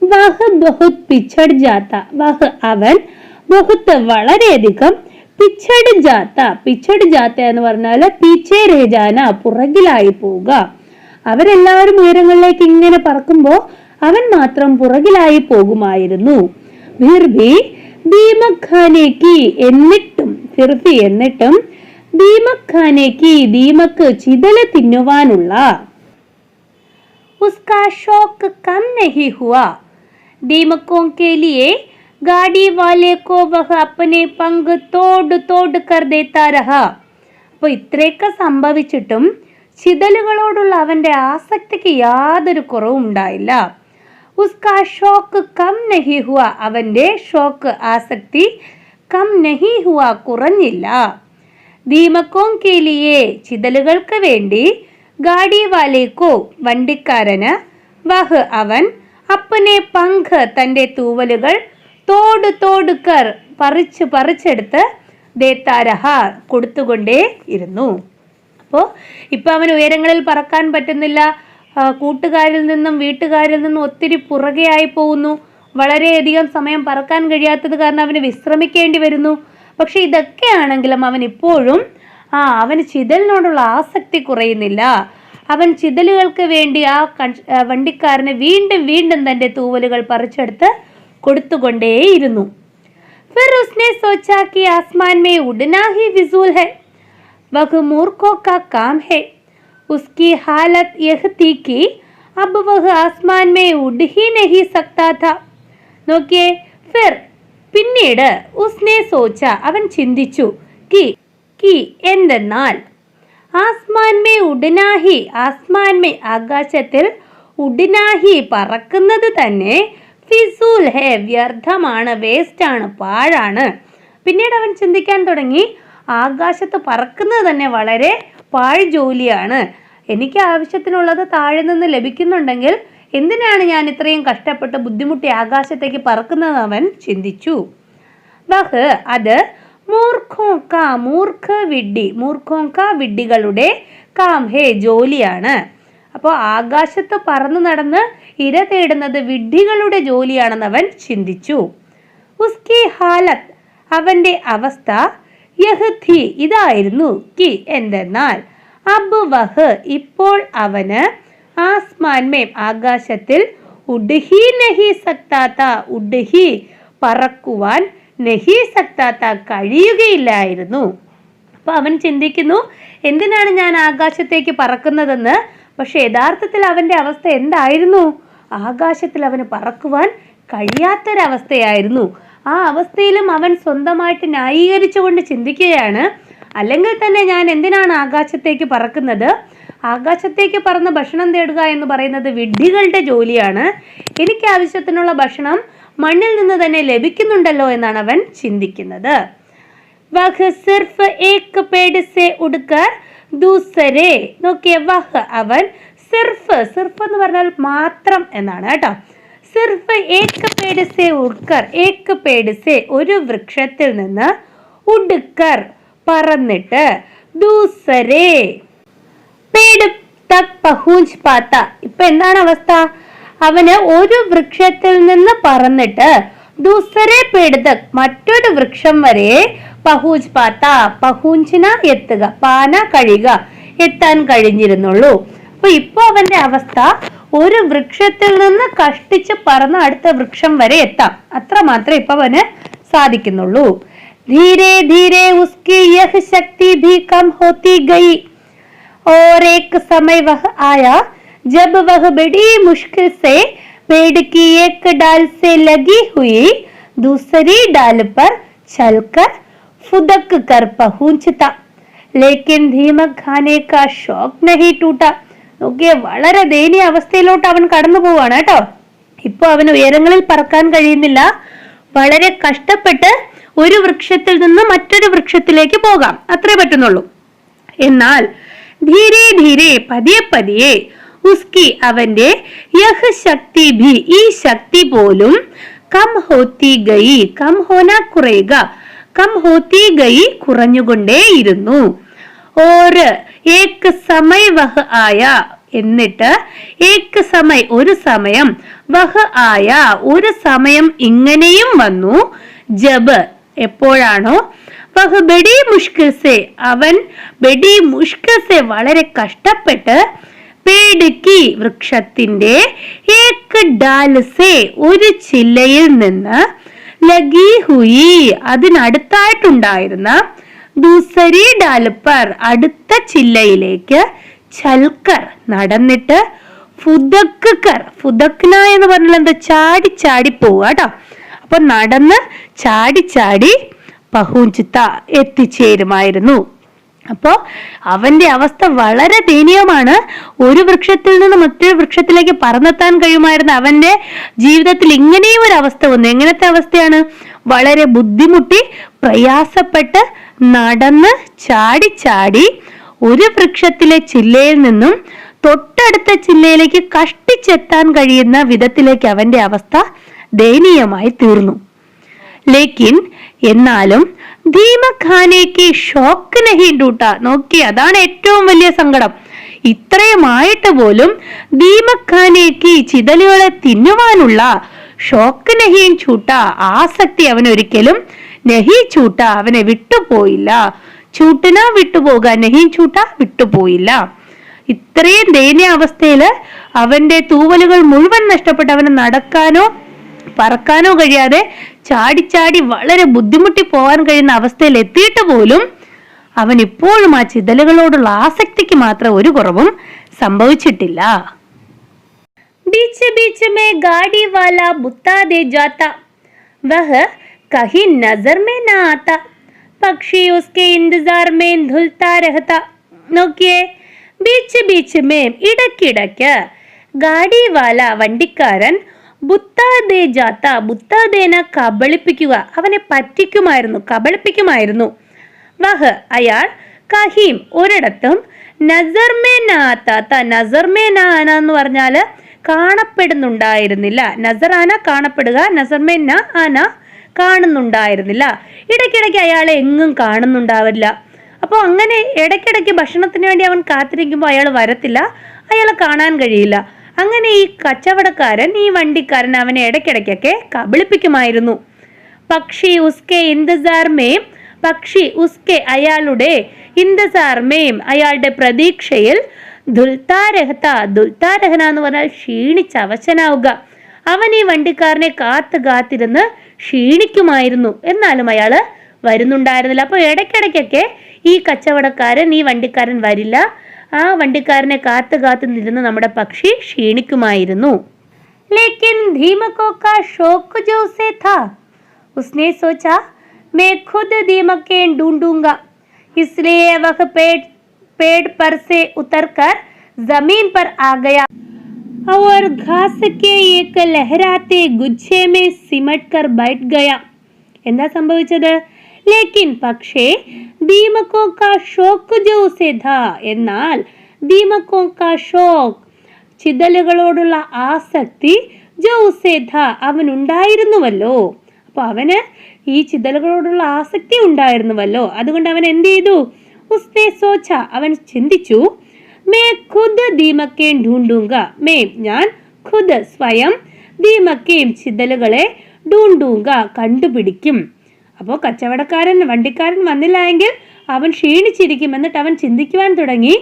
[SPEAKER 2] വഹ് ബഹുത് പിഛട് ജാത്ത, വഹ് അവൻ, ബഹുത്ത് വളരെയധികം, പിഛട് ജാത്ത, പിഛട് ജാത്ത എന്ന് പറഞ്ഞാൽ പീച്ചേ രഹജാന പുറകിലായി പോവുക. അവരെല്ലാവരും ഉയരങ്ങളിലേക്ക് ഇങ്ങനെ പറക്കുമ്പോൾ അവൻ മാത്രം പുറകിലായി പോകുമായിരുന്നു. ഫിർബി ദീമക് ഖാനേക്ക്, എന്നിട്ടും, ഫിർബി എന്നിട്ടും, ദീമക് ഖാനേക്ക് ദീമക്ക് ചിതല തിന്നുവാനുള്ള, ഉസ്കാ ഷോക്ക് കം നഹി ഹുവാ, ദീമക്കോं के लिए गाड़ी वाले को वह अपने पंख तोड़ कर देता रहा. അപ്പോൾ ഇത്രയൊക്കെ സംഭവിച്ചിട്ടും ചിതലുകളോടുള്ള അവന്റെ ആസക്തിക്ക് യാതൊരു കുറവും ഉണ്ടായില്ല. ഉസ്കാ ഷോക്ക് കം നഹി ഹുവ, അവന്റെ ഷോക്ക് ആസക്തി, കം നഹി ഹുവ കുറഞ്ഞില്ല. ദീമക്കോं के लिए ചിതലുകൾക്ക് വേണ്ടി, ഗാഡി വാലേക്കോ വണ്ടിക്കാരന്, വഹ് അവൻ, അപ്പനെ പങ്ക് തന്റെ തൂവലുകൾ, തോട് കർ പറിച്ചെടുത്ത്, ദേത്താരഹ കൊടുത്തുകൊണ്ടേ ഇരുന്നു. അപ്പോൾ ഇപ്പം അവൻ ഉയരങ്ങളിൽ പറക്കാൻ പറ്റുന്നില്ല. കൂട്ടുകാരിൽ നിന്നും വീട്ടുകാരിൽ നിന്നും ഒത്തിരി പുറകെയായി പോകുന്നു. വളരെയധികം സമയം പറക്കാൻ കഴിയാത്തത് കാരണം അവന് വിശ്രമിക്കേണ്ടി വരുന്നു. പക്ഷെ ഇതൊക്കെയാണെങ്കിലും അവൻ ഇപ്പോഴും അവന് ചിതലിനോടുള്ള ആസക്തി കുറയുന്നില്ല. അവൻ ചിതലുകൾക്ക് വേണ്ടി വണ്ടിക്കാരന് വീണ്ടും തന്റെ തൂവലുകൾ പറിച്ചെടുത്ത് കൊടുത്തുകൊണ്ടേയിരുന്നു. फिर उसने सोचा कि आसमान में उड़ना ही फिजूल है, वह मूर्खों का काम है. उसकी हालत यह थी कि अब वह आसमान में उड़ ही नहीं सकता था. നോക്കിയേ, ഫിർ പിന്നീട്, ഉസ്നെ സോച്ച അവൻ ചിന്തിച്ചു, കി എന്തെന്നാൽ, ആസ്മാൻ മേ ഉഡ്നാഹി, ആസ്മാൻ മേ ആകാശത്തിൽ, ഉഡ്നാഹി പറക്കുന്നത് തന്നെ, ഫിസൂൽ ഹേ, വ്യർത്ഥമാണ്, വേസ്റ്റ് ആണ്, പാഴാണ്. പിന്നീട് അവൻ ചിന്തിക്കാൻ തുടങ്ങി, ആകാശത്ത് പറക്കുന്നത് തന്നെ വളരെ പാഴ് ജോലിയാണ്. എനിക്ക് ആവശ്യത്തിനുള്ളത് താഴെ നിന്ന് ലഭിക്കുന്നുണ്ടെങ്കിൽ എന്തിനാണ് ഞാൻ ഇത്രയും കഷ്ടപ്പെട്ട് ബുദ്ധിമുട്ടി ആകാശത്തേക്ക് പറക്കുന്നത് അവൻ ചിന്തിച്ചു. വഹ്, അത് വിഡ്ഢികളുടെ കാം ഹേ, ജോലിയാണ്. അപ്പോൾ ആകാശത്ത് പറന്നു നടന്ന് ഇര തേടുന്നത് വിഡ്ഢികളുടെ ജോലിയാണെന്ന് അവൻ ചിന്തിച്ചു. ഉസ്കി ഹാലത്ത്, അവന്റെ അവസ്ഥ, യഹ് ഥി, ഇതായിരുന്നു, കി, എന്തെന്നാൽ, അബ് വഹ്, ഇപ്പോൾ അവന്, ആസ്മാൻ മേം, ആകാശത്തിൽ, ഉഡ്ഹി നഹി സക്താത്ത, ഉഡ്ഹി, പറക്കുവാൻ, നഹി സക്താത്ത, കഴിയുകയില്ലായിരുന്നു. അപ്പൊ അവൻ ചിന്തിക്കുന്നു, എന്തിനാണ് ഞാൻ ആകാശത്തേക്ക് പറക്കുന്നതെന്ന്. പക്ഷെ യഥാർത്ഥത്തിൽ അവന്റെ അവസ്ഥ എന്തായിരുന്നു? ആകാശത്തിൽ അവന് പറക്കുവാൻ കഴിയാത്തൊരവസ്ഥയായിരുന്നു. ആ അവസ്ഥയിലും അവൻ സ്വന്തമായിട്ട് ന്യായീകരിച്ചുകൊണ്ട് ചിന്തിക്കുകയാണ്, അല്ലെങ്കിൽ തന്നെ ഞാൻ എന്തിനാണ് ആകാശത്തേക്ക് പറക്കുന്നത്? ആകാശത്തേക്ക് പറന്ന് ഭക്ഷണം തേടുക എന്ന് പറയുന്നത് വിഡ്ഢികളുടെ ജോലിയാണ്. എനിക്ക് ആവശ്യത്തിനുള്ള ഭക്ഷണം മണ്ണിൽ നിന്ന് തന്നെ ലഭിക്കുന്നുണ്ടല്ലോ എന്നാണ് അവൻ ചിന്തിക്കുന്നത്. വഹ് സിർഫ് ഏക് പേട് സേ ഉഡ്കർ ദൂസരെ, നോക്കിയ വഹ്, അവൻ, സിർഫ്, സിർഫ് എന്ന് പറഞ്ഞാൽ മാത്രം എന്നാണ് കേട്ടോ. സിർഫ് ഏക് പേട് സേ ഉഡ്കർ, ഏക് പേട് സേ, ഒരു വൃക്ഷത്തിൽ നിന്ന്, ഉഡ്കർ, പറന്നിട്ട്, ദൂസരെ പേട് തക് പഹൂഞ്ച് പാത്ത, ഇപ്പൊ എന്താണ് അവസ്ഥ? അവന് ഒരു വൃക്ഷത്തിൽ നിന്ന് പറന്നിട്ട് ദൂസരെ പേട് തക്, മറ്റൊരു വൃക്ഷം വരെ, പഹൂഞ്ച് പാത്ത, പഹൂഞ്ചിന എത്തുക, പാന കഴിയുക, എത്താൻ കഴിഞ്ഞിരുന്നുള്ളൂ. അപ്പൊ ഇപ്പൊ അവന്റെ അവസ്ഥ, ഒരു വൃക്ഷത്തിൽ നിന്ന് കഷ്ടിച്ച് പറന്ന് അടുത്ത വൃക്ഷം വരെ എത്താം, അത്ര മാത്രമേ ഇപ്പൊ അവന് സാധിക്കുന്നുള്ളൂ. ധീരെ ധീരെ ഉസ്കി യഹ് ശക്തി ഭി കം ഹോത്തി ഗയി और एक समय वह आया जब वह बड़ी मुश्किल से पेड़ की एक डाल से लगी हुई दूसरी डाल पर चलकर फुदक कर पहुंचता, लेकिन दीमक खाने का शौक नहीं टूटा. നോക്കിയ വളരെ ദയനീയ അവസ്ഥയിലോട്ട് അവൻ കടന്നു പോവാണ് കേട്ടോ. ഇപ്പൊ അവന് ഉയരങ്ങളിൽ പറക്കാൻ കഴിയുന്നില്ല. വളരെ കഷ്ടപ്പെട്ട് ഒരു വൃക്ഷത്തിൽ നിന്ന് മറ്റൊരു വൃക്ഷത്തിലേക്ക് പോകാം, അത്രേ പറ്റുന്നുള്ളൂ. എന്നാൽ ധീരെ ധീരെ, പതിയെ പതിയെ, ഉസ്കി, അവന്റെ, യഹ് ശക്തി ഭി, ഈ ശക്തി പോലും, കം ഹോത്തി ഗയി, കം ഹോന കുറയുക, കം ഹോത്തി ഗയി, കുറഞ്ഞുകൊണ്ടേയിരുന്നു. ഓർ ഏക് സമയ് വഹ് ആയ, എന്നിട്ട്, ഏക് സമയ്, ഒരു സമയം, വഹ് ആയ, ഒരു സമയം ഇങ്ങനെയും വന്നു, ജബ്, എപ്പോഴാണോ, വഹ് ബഡി മുഷ്കിൽ സെ, അവൻ, ബഡി മുഷ്കിൽ സെ, വളരെ കഷ്ടപ്പെട്ട്, പേട് കി, വൃക്ഷത്തിന്റെ, ഏക് ഡാൽ സെ, ഒരു ചില്ലയിൽ നിന്ന്, ലഗി ഹുയി, അതിനടുത്തായിട്ടുണ്ടായിരുന്ന, ദൂസരി ഡാൽ പർ, അടുത്ത ചില്ലയിലേക്ക്, ചൽക്കർ, നടന്നിട്ട്, ഫുദക് കർ, ഫുദക്ന എന്ന് പറഞ്ഞാൽ എന്താ, ചാടി ചാടി പോവുക കേട്ടോ. അപ്പൊ നടന്ന് ചാടി ചാടി പഹൂഞ്ചിത്ത, എത്തിച്ചേരുമായിരുന്നു. അപ്പോ അവന്റെ അവസ്ഥ വളരെ ദയനീയമാണ്. ഒരു വൃക്ഷത്തിൽ നിന്ന് മറ്റൊരു വൃക്ഷത്തിലേക്ക് പറന്നെത്താൻ കഴിയുമായിരുന്നു. അവന്റെ ജീവിതത്തിൽ ഇങ്ങനെയും ഒരു അവസ്ഥ വന്നു. എങ്ങനത്തെ അവസ്ഥയാണ്? വളരെ ബുദ്ധിമുട്ടി പ്രയാസപ്പെട്ട് നടന്ന് ചാടി ചാടി ഒരു വൃക്ഷത്തിലെ ചില്ലയിൽ നിന്നും തൊട്ടടുത്ത ചില്ലയിലേക്ക് കഷ്ടിച്ചെത്താൻ കഴിയുന്ന വിധത്തിലേക്ക് അവന്റെ അവസ്ഥ ദയനീയമായി തീർന്നു. ലേക്കിൻ, എന്നാലും, ധീമഖാനേക്ക് ഷോക്ക് നഹി ടൂട്ട, നോക്കി, അതാണ് ഏറ്റവും വലിയ സങ്കടം. ഇത്രയുമായിട്ട് പോലും ധീമഖാനേക്ക്, ചിതലുകളെ തിന്നുവാനുള്ള, ഷോക്ക് നഹീൻ ചൂട്ട, ആസക്തി അവനൊരിക്കലും, നഹി ചൂട്ട, അവനെ വിട്ടുപോയില്ല. ചൂട്ടിന, വിട്ടുപോകാൻ, നഹീൻ ചൂട്ട, വിട്ടുപോയില്ല. ഇത്രയും ദയനീയ അവസ്ഥയില് അവന്റെ തൂവലുകൾ മുഴുവൻ നഷ്ടപ്പെട്ട് അവന് നടക്കാനോ പറക്കാനോ കഴിയാതെ ചാടിച്ചാടി വളരെ ബുദ്ധിമുട്ടി പോകാൻ കഴിയുന്ന അവസ്ഥയിൽ എത്തിയിട്ട് പോലും അവൻ ഇപ്പോഴും ആ ചിതലുകളോടുള്ള ആസക്തിക്ക് മാത്രം ഒരു കുറവും സംഭവിച്ചിട്ടില്ല. ബീച്ച് ബീച്ച് മേ ഗാഡി വാല ബുത്താ ദേ ജാത്ത, വഹ് കഹി നസർ മേ നാ ആത്ത, പക്ഷി ഉസ്കെ ഇന്തിസാർ മേ ധുൽത്താ രഹത്ത. നോക്കിയേ, ബീച്ച് ബീച്ച് മേ, ഇടയ്ക്കിടയ്ക്ക്, ഗാഡി വാല, വണ്ടിക്കാരൻ, ബുത്താദേ ജാത്ത, ബുത്താദേന കബളിപ്പിക്കുക, അവനെ പറ്റിക്കുമായിരുന്നു, കബളിപ്പിക്കുമായിരുന്നു. വഹ് അയാൾ, കഹീം ഒരിടത്തും, നസർമേ നാത്താത്ത, നസർമേ നാന എന്ന് പറഞ്ഞാൽ കാണപ്പെടുന്നുണ്ടായിരുന്നില്ല. നസറാന കാണപ്പെടുക, നസർമേ ന ആന കാണുന്നുണ്ടായിരുന്നില്ല. ഇടയ്ക്കിടയ്ക്ക് അയാളെ എങ്ങും കാണുന്നുണ്ടാവില്ല. അപ്പോൾ അങ്ങനെ ഇടയ്ക്കിടയ്ക്ക് ഭക്ഷണത്തിന് വേണ്ടി അവൻ കാത്തിരിക്കുമ്പോൾ അയാൾ വരത്തില്ല, അയാളെ കാണാൻ കഴിയില്ല. അങ്ങനെ ഈ കച്ചവടക്കാരൻ, ഈ വണ്ടിക്കാരൻ അവനെ ഇടയ്ക്കിടയ്ക്കൊക്കെ കബളിപ്പിക്കുമായിരുന്നു. പക്ഷി ഉസ്കെ ഇന്തസാർമേം, പക്ഷി ഉസ്കെ അയാളുടെ, ഇന്തസാർമേം അയാളുടെ പ്രതീക്ഷയിൽ, ദുൽത്താരഹത്ത, ദുൽത്താരഹന എന്ന് പറഞ്ഞാൽ ക്ഷീണിച്ചവശനാവുക. അവൻ ഈ വണ്ടിക്കാരനെ കാത്തിരുന്ന് ക്ഷീണിക്കുമായിരുന്നു. എന്നാലും അയാൾ വരുന്നുണ്ടായിരുന്നില്ല. അപ്പോൾ ഇടയ്ക്കിടയ്ക്കൊക്കെ ഈ കച്ചവടക്കാരൻ, ഈ വണ്ടിക്കാരൻ വരില്ല. ആ വണ്ടിക്കാരനെ കാത്തു നിന്നിരുന്ന് നമ്മുടെ പക്ഷി ക്ഷീണിക്കുമായിരുന്നു. ലേക്കിൻ ദീമകോ കാ ഷോക്ക് ജോ ഉസേ था, उसने सोचा मैं खुद दीमकें ढूंढूंगा, इसलिए वह पेड़ पर से उतरकर जमीन पर आ गया और घास के एक लहराते गुच्छे में सिमट कर बैठ गया. എന്താ സംഭവിച്ചത്? ലേക്കിൻ പക്ഷേ, ദീമകോ കാ ഷോക്ക് ജോ ഉസേ ഥാ, എന്നാൽ ദീമകോ കാ ഷോക്ക് ചിതലുകളോടുള്ള ആസക്തി, ജോ ഉസേ ഥാ അവനുണ്ടായിരുന്നുവല്ലോ. അപ്പോൾ അവന് ഈ ചിതലുകളോടുള്ള ആസക്തി ഉണ്ടായിരുന്നുവല്ലോ. അതുകൊണ്ട് അവൻ എന്ത് ചെയ്തു? ഉസ്നെ സോച്ച, അവൻ ചിന്തിച്ചു, മേ ഖുദ് ദീമക്കേം ഢൂണ്ടൂങ്ക, മേ ഞാൻ, ഖുദ് സ്വയം, ദീമക്കേം ചിതലുകളെ, ഢൂണ്ടൂങ്ക കണ്ടുപിടിക്കും. അപ്പോൾ കച്ചവടക്കാരൻ, വണ്ടിക്കാരൻ വന്നില്ല എങ്കിൽ അവൻ ക്ഷീണിച്ചിരിക്കും. എന്നിട്ട് അവൻ ചിന്തിക്കുവാൻ തുടങ്ങി,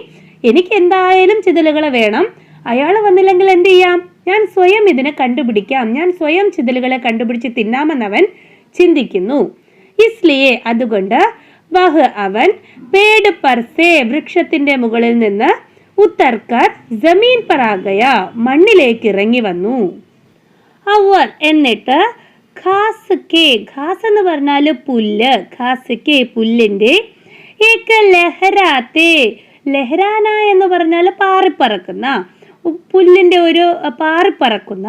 [SPEAKER 2] എനിക്ക് എന്തായാലും ചിതലുകളെ വേണം, അയാൾ വന്നില്ലെങ്കിൽ എന്ത് ചെയ്യാം, ഞാൻ സ്വയം ഇതിനെ കണ്ടുപിടിക്കാം, ഞാൻ സ്വയം ചിതലുകളെ കണ്ടുപിടിച്ച് തിന്നാമെന്നവൻ ചിന്തിക്കുന്നു. ഇസ്ലിയെ അതുകൊണ്ട്, വഹ് അവൻ, പേട് പർസേ വൃക്ഷത്തിന്റെ മുകളിൽ നിന്ന്, ഉത്തർക്കർ ജമീൻ പറാകയ മണ്ണിലേക്ക് ഇറങ്ങി വന്നു. അവർ എന്നിട്ട്, ഘാസ് കെ, ഘാസ് എന്ന് പറഞ്ഞാൽ പുല്ല്, ഘാസ് കെ പുല്ലിന്റെ, ഏക ലഹരാത്തെ, ലഹരാന എന്ന് പറഞ്ഞാൽ പാറിപ്പറക്കുന്ന, പുല്ലിന്റെ ഒരു പാറിപ്പറക്കുന്ന,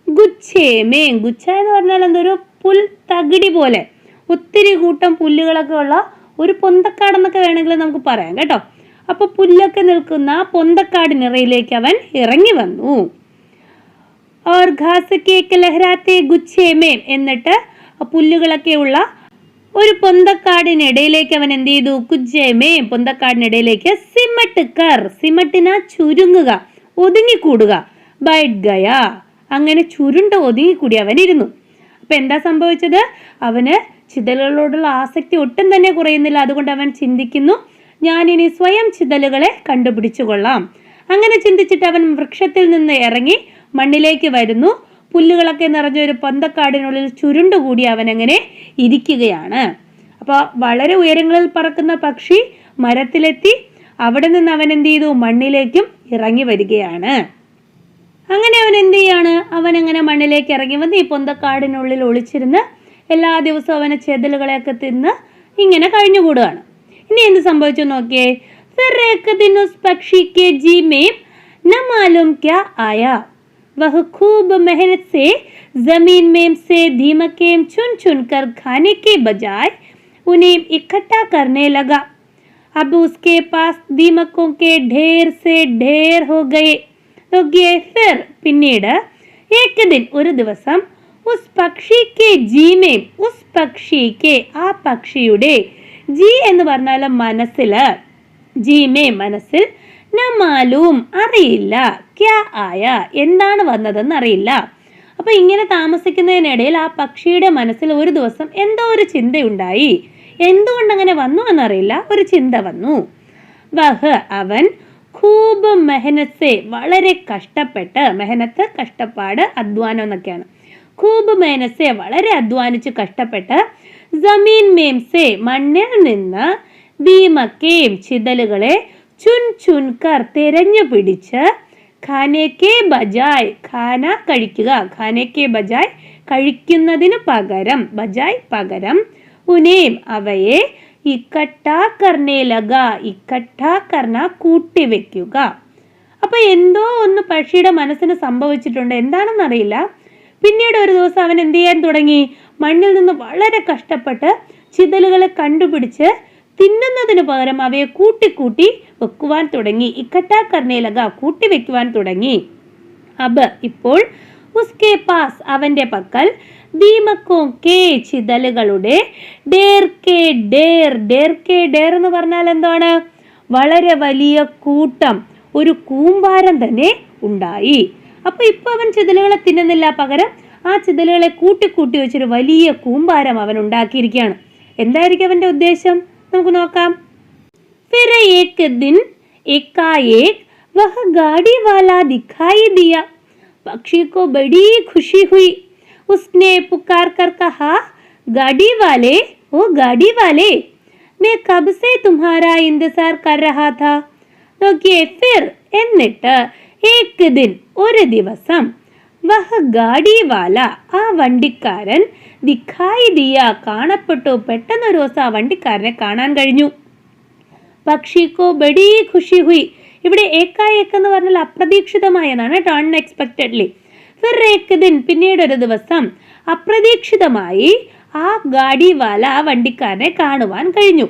[SPEAKER 2] ഗുച്ഛേമേ, ഗുച്ഛ എന്ന് പറഞ്ഞാൽ എന്തൊരു പുൽ തകിടി പോലെ, ഒത്തിരി കൂട്ടം പുല്ലുകളൊക്കെ ഉള്ള ഒരു പൊന്തക്കാടെന്നൊക്കെ വേണമെങ്കിൽ നമുക്ക് പറയാം കേട്ടോ. അപ്പൊ പുല്ലൊക്കെ നിൽക്കുന്ന പൊന്തക്കാടിനിറയിലേക്ക് അവൻ ഇറങ്ങി വന്നു. ഓർ ഘാസ് കേക്ക് ലഹരാത്തെ ഗുച്ഛേമേ, എന്നിട്ട് പുല്ലുകളൊക്കെ ഉള്ള ഒരു പൊന്തക്കാടിനിടയിലേക്ക് അവൻ എന്ത് ചെയ്തു? കുജ്ജേമേ, പൊന്തക്കാടിനിടയിലേക്ക്, സിമട്ട് കർ, സിമട്ടിന ചുരുങ്ങുക, ഒതുങ്ങിക്കൂടുക, ബൈറ്റ് ഗയ, അങ്ങനെ ചുരുണ്ട ഒതുങ്ങിക്കൂടി അവൻ ഇരുന്നു. അപ്പൊ എന്താ സംഭവിച്ചത്? അവന് ചിതലുകളോടുള്ള ആസക്തി ഒട്ടും തന്നെ കുറയുന്നില്ല. അതുകൊണ്ട് അവൻ ചിന്തിക്കുന്നു, ഞാനിനി സ്വയം ചിതലുകളെ കണ്ടുപിടിച്ചു കൊള്ളാം. അങ്ങനെ ചിന്തിച്ചിട്ട് അവൻ വൃക്ഷത്തിൽ നിന്ന് ഇറങ്ങി മണ്ണിലേക്ക് വരുന്നു. പുല്ലുകളൊക്കെ നിറഞ്ഞ ഒരു പൊന്തക്കാടിനുള്ളിൽ ചുരുണ്ടുകൂടി അവൻ അങ്ങനെ ഇരിക്കുകയാണ്. അപ്പോൾ വളരെ ഉയരങ്ങളിൽ പറക്കുന്ന പക്ഷി മരത്തിലെത്തി. അവിടെ നിന്ന് അവൻ എന്ത് ചെയ്തു? മണ്ണിലേക്കും ഇറങ്ങി വരികയാണ്. അങ്ങനെ അവൻ എന്ത് ചെയ്യാണ്? അവൻ അങ്ങനെ മണ്ണിലേക്ക് ഇറങ്ങി വന്ന് ഈ പൊന്തക്കാടിനുള്ളിൽ ഒളിച്ചിരുന്ന് എല്ലാ ദിവസവും അവനെ ചെതലുകളെയൊക്കെ തിന്ന് ഇങ്ങനെ കഴിഞ്ഞുകൂടുകയാണ്. ഇനി എന്ത് സംഭവിച്ചു നോക്കിയേ. फिर एक दिन उस पक्षी के जी में न मालूम क्या आया, वह खूब मेहनत से जमीन में से दीमकें चुन चुन कर खाने के बजाय उन्हें इकट्ठा करने लगा. अब उसके पास दीमकों के ढेर से ढेर हो गए. तो ये फिर പിന്നീട് एक दिन ഒരു ദിവസം उस पक्षी के जी में, उस पक्षी के ആ പക്ഷിയുടെ, ജി എന്ന് പറഞ്ഞാൽ മനസ്സില്, ജീമേ മനസ്സിൽ, നമാലൂം അറിയില്ല, ക്യാ ആയ എന്താണ് വന്നതെന്ന് അറിയില്ല. അപ്പൊ ഇങ്ങനെ താമസിക്കുന്നതിനിടയിൽ ആ പക്ഷിയുടെ മനസ്സിൽ ഒരു ദിവസം എന്തോ ഒരു ചിന്തയുണ്ടായി. എന്തുകൊണ്ടങ്ങനെ വന്നു എന്നറിയില്ല, ഒരു ചിന്ത വന്നു. വഹ് അവൻ, ഖൂബ് മെഹനത്ത് വളരെ കഷ്ടപ്പെട്ട്, മെഹനത്ത് കഷ്ടപ്പാട്, അധ്വാനം എന്നൊക്കെയാണ്. ഖൂബ് മെഹനത്ത് വളരെ അധ്വാനിച്ച് കഷ്ടപ്പെട്ട്, ജമീൻ മേംസെ മണ്ണിൽ നിന്ന്, ദീമക്കേം ചിതലുകളെ, ചുൻ ചുൻകർ തിരഞ്ഞു പിടിച്ച്, ഖാനേക്കെ ബജായ് ഖാന കഴിക്കുക, ഖാനേക്കെ ബജായ് കഴിക്കുന്നതിന് പകരം, ബജായ് പകരം, ഉനേം അവയെ, ഇക്കട്ടാ കർണേ ലഗ, ഇക്കട്ടാ കർണ കൂട്ടിവെക്കുക. അപ്പൊ എന്തോ ഒന്ന് പക്ഷിയുടെ മനസ്സിന് സംഭവിച്ചിട്ടുണ്ട്, എന്താണെന്നറിയില്ല. പിന്നീട് ഒരു ദിവസം അവൻ എന്ത് ചെയ്യാൻ തുടങ്ങി? മണ്ണിൽ നിന്ന് വളരെ കഷ്ടപ്പെട്ട് ചിതലുകളെ കണ്ടുപിടിച്ച് തിന്നുന്നതിന് പകരം അവയെ കൂട്ടി വെക്കുവാൻ തുടങ്ങി. ഇക്കട്ടാ കർണേ ലഗ, കൂട്ടി വെക്കുവാൻ തുടങ്ങി. അബ് ഇപ്പോൾ ഉസ്കെ പാസ് അവന്റെ പക്കൽ ദീമക്കോ കെ ചിതലുകളുടെ ഡേർ കെ ഡേർ എന്ന് പറഞ്ഞാൽ എന്താണ്? വളരെ വലിയ കൂട്ടം, ഒരു കൂമ്പാരം തന്നെ ഉണ്ടായി. അപ്പൊ ഇപ്പൊ അവൻ ചിതലുകളെ തിന്നുന്നില്ല, പകരം ആ ചിതലുകളെ കൂട്ടി വെച്ചൊരു വലിയ കൂമ്പാരം അവൻ ഉണ്ടാക്കിയിരിക്കുകയാണ്. എന്തായിരിക്കും അവന്റെ ഉദ്ദേശം? നമുക്ക് നോക്കാം. फिर एक दिन एकाएक वह गाड़ी वाला दिखाई दिया. पक्षी को बड़ी खुशी हुई. उसने पुकार कर कहा, गाड़ी वाले, ओ गाड़ी वाले, मैं कब से तुम्हारा इंतजार कर रहा था. നോക്കിയേ, फिर എന്നിട്ട് एक दिन ഒരു ദിവസം വഹ ഗാഡി വാല ആ വണ്ടിക്കാരൻ ദിഖായി ദിയ കാണപ്പെട്ടു. പെട്ടെന്ന് ഒരു ദിവസം ആ വണ്ടിക്കാരനെ കാണാൻ കഴിഞ്ഞു. പക്ഷിക്കോ ബഡി ഖുഷി ഹുയി. ഇവിടെ ഏക്കായേക്ക് എന്ന് പറഞ്ഞാൽ അപ്രതീക്ഷിതമായതാണ് കേട്ടോ, അൺഎക്സ്പെക്റ്റഡ്ലി. ഫിർ ഏക് ദിൻ പിന്നീട് ഒരു ദിവസം അപ്രതീക്ഷിതമായി ആ ഗാഡി വാല ആ വണ്ടിക്കാരനെ കാണുവാൻ കഴിഞ്ഞു.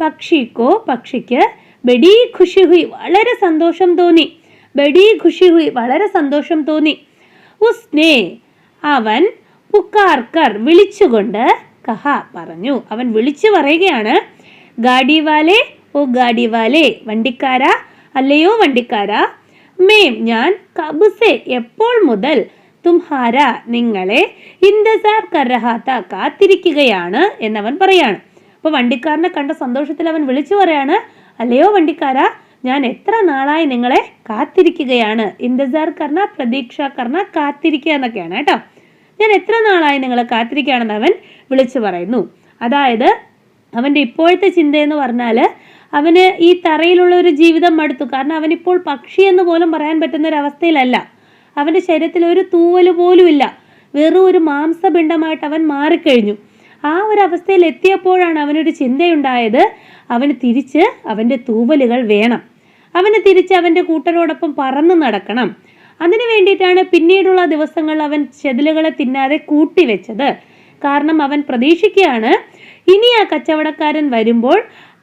[SPEAKER 2] പക്ഷിക്ക് ബഡി ഖുഷി ഹുയി വളരെ സന്തോഷം തോന്നി. ബഡി ഖുഷി ഹുയി വളരെ സന്തോഷം തോന്നി. ഉസ്നെ അവൻ പുക്കാർക്കർ വിളിച്ചുകൊണ്ട് കഹ പറഞ്ഞു. അവൻ വിളിച്ചു പറയുകയാണ്, ഗാഡി വാലേ, ഓ ഗാഡി വാലേ, വണ്ടിക്കാരാ, അല്ലയോ വണ്ടിക്കാരാ, മേം ഞാൻ, കബുസെ എപ്പോൾ മുതൽ, തുംഹാര നിങ്ങളെ, ഇന്തസാർ കർ രഹാ താ കാത്തിരിക്കുകയാണ് എന്നവൻ പറയാണ്. അപ്പോൾ വണ്ടിക്കാരനെ കണ്ട സന്തോഷത്തിൽ അവൻ വിളിച്ചു പറയാണ്, അല്ലയോ വണ്ടിക്കാരാ, ഞാൻ എത്ര നാളായി നിങ്ങളെ കാത്തിരിക്കുകയാണ്. ഇന്തസാർ കർണ, പ്രതീക്ഷ കർണ, കാത്തിരിക്കുക എന്നൊക്കെയാണ് കേട്ടോ. ഞാൻ എത്ര നാളായി നിങ്ങളെ കാത്തിരിക്കുകയാണെന്ന് അവൻ വിളിച്ചു പറയുന്നു. അതായത് അവൻ്റെ ഇപ്പോഴത്തെ ചിന്തയെന്ന് പറഞ്ഞാൽ അവന് ഈ തറയിലുള്ള ഒരു ജീവിതം മടുത്തു. കാരണം അവനിപ്പോൾ പക്ഷി എന്ന് പോലും പറയാൻ പറ്റുന്ന ഒരു അവസ്ഥയിലല്ല. അവൻ്റെ ശരീരത്തിൽ ഒരു തൂവല് പോലും ഇല്ല. വെറും ഒരു മാംസപിണ്ഡമായിട്ട് അവൻ മാറിക്കഴിഞ്ഞു. ആ ഒരു അവസ്ഥയിൽ എത്തിയപ്പോഴാണ് അവനൊരു ചിന്തയുണ്ടായത്, അവന് തിരിച്ച് അവൻ്റെ തൂവലുകൾ വേണം, അവന് തിരിച്ച് അവൻ്റെ കൂട്ടരോടൊപ്പം പറന്നു നടക്കണം. അതിനു വേണ്ടിയിട്ടാണ് പിന്നീടുള്ള ദിവസങ്ങളിൽ അവൻ ചെതിലുകളെ തിന്നാതെ കൂട്ടിവെച്ചത്. കാരണം അവൻ പ്രതീക്ഷിക്കുകയാണ്, ഇനി ആ കച്ചവടക്കാരൻ വരുമ്പോൾ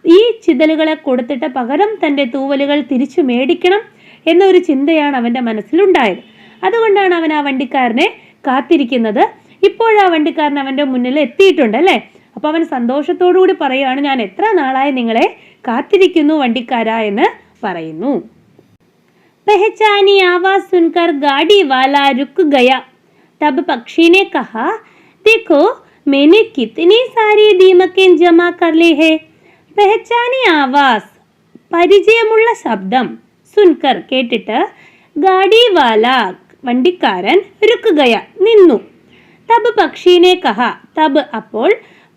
[SPEAKER 2] ഈ ചിതലുകളെ കൊടുത്തിട്ട് പകരം തൻ്റെ തൂവലുകൾ തിരിച്ചു മേടിക്കണം എന്നൊരു ചിന്തയാണ് അവൻ്റെ മനസ്സിലുണ്ടായത്. അതുകൊണ്ടാണ് അവൻ ആ വണ്ടിക്കാരനെ കാത്തിരിക്കുന്നത്. ഇപ്പോഴാ വണ്ടിക്കാരൻ അവൻ്റെ മുന്നിൽ എത്തിയിട്ടുണ്ട് അല്ലേ. അപ്പോൾ അവൻ സന്തോഷത്തോടു കൂടി പറയുകയാണ്, ഞാൻ എത്ര നാളായി നിങ്ങളെ കാത്തിരിക്കുന്നു വണ്ടിക്കാരാ എന്ന് പറയുന്നു. पहचानी आवाज सुनकर गाड़ी वाला रुक गया. तब पक्षी ने कहा, देखो मैंने कितनी सारी दीमकें जमा कर ली है. पहचानी आवाज പരിചയമുള്ള ശബ്ദം, സുൻകർ കേട്ടിട്ട്, ഗാഡി വാല വണ്ടിക്കാരൻ രുക്കുകയ നിന്നു. തബ് പക്ഷീനെ കഹ, തബ് അപ്പോൾ,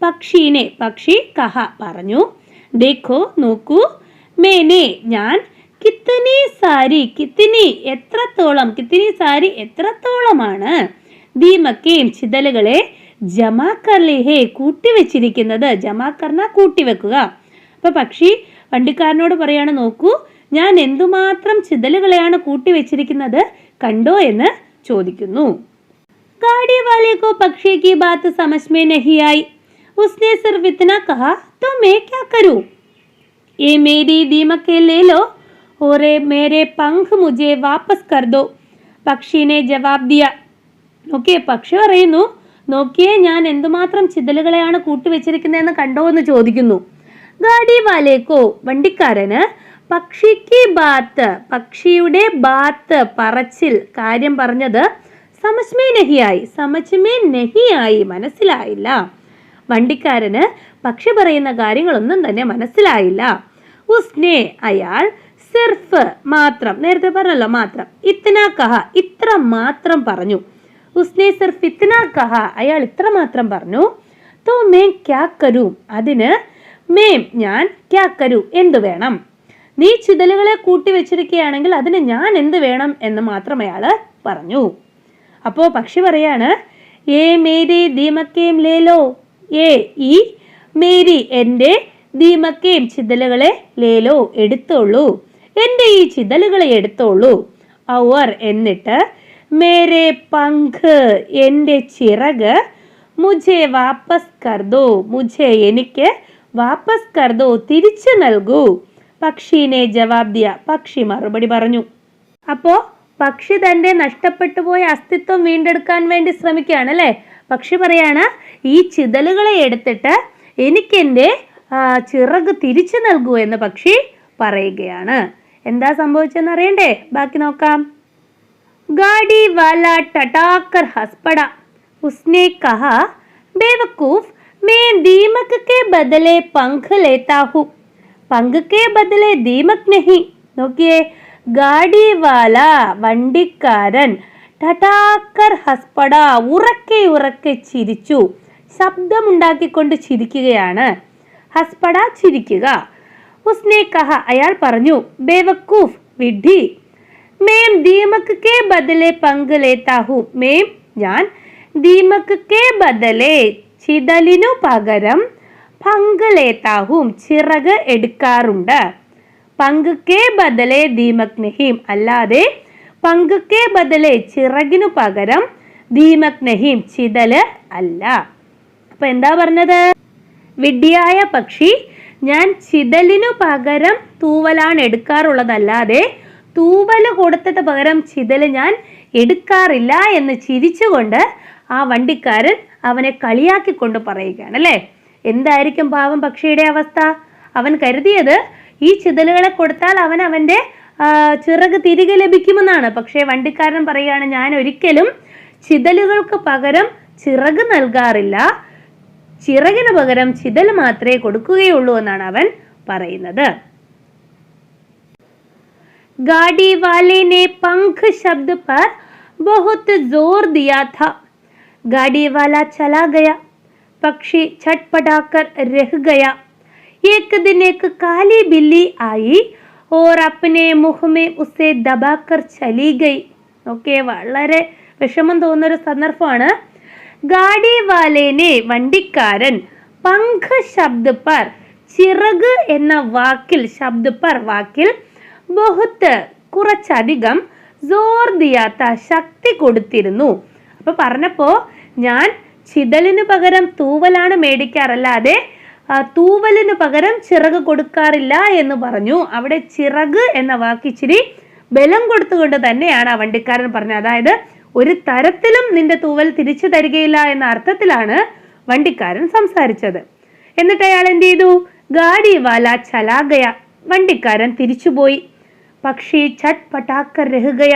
[SPEAKER 2] പക്ഷീനെ പക്ഷി കഹ പറഞ്ഞു, ദേഖോ നോക്കൂ, മേനെ ഞാൻ, കിത്തനി സാരി കിത്തനി എത്രത്തോളം, കിത്തനി സാരി എത്രത്തോളമാണ്, ദീമക്കേം ചിതലുകളെ, ജമാക്കർലേഹേ കൂട്ടിവെച്ചിരിക്കുന്നത്. ജമാക്കർന കൂട്ടിവെക്കുക. അപ്പൊ പക്ഷി വണ്ടിക്കാരനോട് പറയാണ്, നോക്കൂ ഞാൻ എന്തുമാത്രം ചിതലുകളെയാണ് കൂട്ടിവെച്ചിരിക്കുന്നത്, കണ്ടോ എന്ന് ചോദിക്കുന്നു. गाड़ी वाले को पक्षी की बात समझ में नहीं आई. उसने सिर्फ इतना कहा, तो मैं क्या करूं? ये मेरी दीमकें ले लो और मेरे पंख मुझे वापस कर दो. പക്ഷി ने जवाब दिया. ഓക്കെ, പക്ഷി പറയുന്നു, നോക്കിയേ ഞാൻ എന്തുമാത്രം ചിതലുകളെയാണ് കൂട്ടിവെച്ചിരിക്കുന്നതെന്ന് കണ്ടോ എന്ന് ചോദിക്കുന്നു. ഗാഡി വാലേക്കോ വണ്ടിക്കാരന്, പക്ഷിക്ക് ബാത്ത് പക്ഷിയുടെ ബാത്ത് പറച്ചിൽ കാര്യം പറഞ്ഞത്, സമജ്മേ നഹിയായി സമജ്മേ നഹിയായി മനസ്സിലായില്ല. വണ്ടിക്കാരന് പക്ഷി പറയുന്ന കാര്യങ്ങളൊന്നും തന്നെ മനസ്സിലായില്ല. ഉസ്നെ അയാൾ, സിർഫ് മാത്രം, നേരത്തെ പറഞ്ഞല്ലോ മാത്രം, ഇത്നാ കഹ ഇത്ര മാത്രം പറഞ്ഞു. ഉസ്നെ സിർഫ് ഇത്നാ കഹ അയാൾ ഇത്ര മാത്രം പറഞ്ഞു. തോ മേം ക്യാ കരൂ അതിന്, മേം ഞാൻ, ക്യാ കരൂ എന്ത് വേണം, നീ ചിതലുകളെ കൂട്ടി വെച്ചിരിക്കുകയാണെങ്കിൽ അതിന് ഞാൻ എന്ത് വേണം എന്ന് മാത്രം അയാൾ പറഞ്ഞു. അപ്പോൾ പക്ഷി പറയാണ്, ഏ മേരി ദീമക്കേം ലേലോ, ഏ ഈ, മേരി എൻ്റെ, ദീമക്കേം ചിതലുകളെ, ലേലോ എടുത്തോളൂ, എൻ്റെ ഈ ചിതലുകളെ എടുത്തോളൂ, ഔർ എന്നിട്ട്, മേരെ പങ്ക് എൻ്റെ ചിറക് മുझे വാപ്പസ് കർ ദോ മുझे എനിക്ക് വാപ്പസ് കർ ദോ തിരിച്ചു നൽകൂ. പക്ഷീനെ ജവാബ് ദിയ പക്ഷി മറുപടി പറഞ്ഞു. അപ്പോ പക്ഷി തന്റെ നഷ്ടപ്പെട്ടു പോയ അസ്തിത്വം വീണ്ടെടുക്കാൻ വേണ്ടി ശ്രമിക്കുകയാണ് അല്ലേ. പക്ഷി പറയാണ് ഈ ചിതലുകളെ എടുത്തിട്ട് എനിക്കെൻ്റെ ചിറക് തിരിച്ചു നൽകൂ എന്ന് പക്ഷി പറയുകയാണ്. എന്താ സംഭവിച്ചെന്ന് അറിയണ്ടേ? ബാക്കി നോക്കാം. गाड़ी वाला टटाकर हंस पड़ा. उसने कहा बेवकूफ मैं दीमक के बदले पंख लेता हूँ. पंख के बदले दीमक नहीं. നോക്കിയേ, ഗാഡി വാല വണ്ടിക്കാരൻ ടടാക്കർ ഹസ്പട ഉറക്കെ ഉറക്കെ ചിരിച്ചു. ശബ്ദമുണ്ടാക്കിക്കൊണ്ട് ചിരിക്കുകയാണ്. ഹസ്പട ചിരിക്കുക. ഉസ്നെ കഹ അയാൾ പറഞ്ഞു ബേവക്കൂഫ് വിഡ്ഢി. മേം ദീമക് കെ ബദലെ പങ്ക് ലേത്താ ഹൂ. മേം ഞാൻ ദീമക് കെ ബദലെ ചിതലിനു പകരം പങ്ക് ലേത്താ ഹൂം ചിറക് എടുക്കാറുണ്ട്. പങ്ക് കെ ബദലെ ദീമക് നഹീം അല്ലാതെ പങ്ക് കെ ബദലെ ചിറകിനു പകരം ദീമക് നഹീം ചിതല് അല്ല. അപ്പൊ എന്താ പറഞ്ഞത്? വിഡ്ഢിയായ പക്ഷി ഞാൻ ചിതലിനു പകരം തൂവലാണ് എടുക്കാറുള്ളതല്ലാതെ തൂവല് കൊടുത്തിട്ട് പകരം ചിതല് ഞാൻ എടുക്കാറില്ല എന്ന് ചിരിച്ചുകൊണ്ട് ആ വണ്ടിക്കാരൻ അവനെ കളിയാക്കിക്കൊണ്ട് പറയുകയാണ് അല്ലേ. എന്തായിരിക്കും പാവം പക്ഷിയുടെ അവസ്ഥ? അവൻ കരുതിയത് ഈ ചിതലുകളെ കൊടുത്താൽ അവന്റെ ചിറക് തിരികെ ലഭിക്കുമെന്നാണ്. പക്ഷേ വണ്ടിക്കാരൻ പറയുകയാണ് ഞാൻ ഒരിക്കലും ചിതലുകൾക്ക് പകരം ചിറക് നൽകാറില്ല, ചിറകിന് പകരം ചിതൽ മാത്രമേ കൊടുക്കുകയുള്ളൂ എന്നാണ് അവൻ പറയുന്നത്. गाड़ी वाले ने पंख शब्द पर बहुत जोर दिया था. गाड़ी वाला चला गया. पक्षी छटपटाकर रह गया. एक दिन एक काली बिल्ली आई और अपने मुख में उसे दबाकर चली गई. ഓക്കെ, വളരെ വിഷമം തോന്നുന്നൊരു സന്ദർഭമാണ്. ഗാഡി വാലേനെ വണ്ടിക്കാരൻ പങ്ക് ശബ്ദ് പർ ചിറക് എന്ന വാക്കിൽ ശബ്ദ് പർ വാക്കിൽ ബഹുത്ത് കുറച്ചധികം ജോർ ദിയാത്ത ശക്തി കൊടുത്തിരുന്നു. അപ്പൊ പറഞ്ഞപ്പോ ഞാൻ ചിതലിന് പകരം തൂവലാണ് മേടിക്കാറല്ലാതെ തൂവലിന് പകരം ചിറക് കൊടുക്കാറില്ല എന്ന് പറഞ്ഞു. അവിടെ ചിറക് എന്ന വാക്ക് ഇച്ചിരി ബലം കൊടുത്തുകൊണ്ട് തന്നെയാണ് ആ വണ്ടിക്കാരൻ പറഞ്ഞത്. അതായത് ഒരു തരത്തിലും നിന്റെ തൂവൽ തിരിച്ചു തരികയില്ല എന്ന അർത്ഥത്തിലാണ് വണ്ടിക്കാരൻ സംസാരിച്ചത്. എന്നിട്ട് അയാൾ എന്ത് ചെയ്തു? ഗാഡി വാല ചലാഗയ വണ്ടിക്കാരൻ തിരിച്ചുപോയി. പക്ഷി ചട്പടാക്കർ രഹുകയ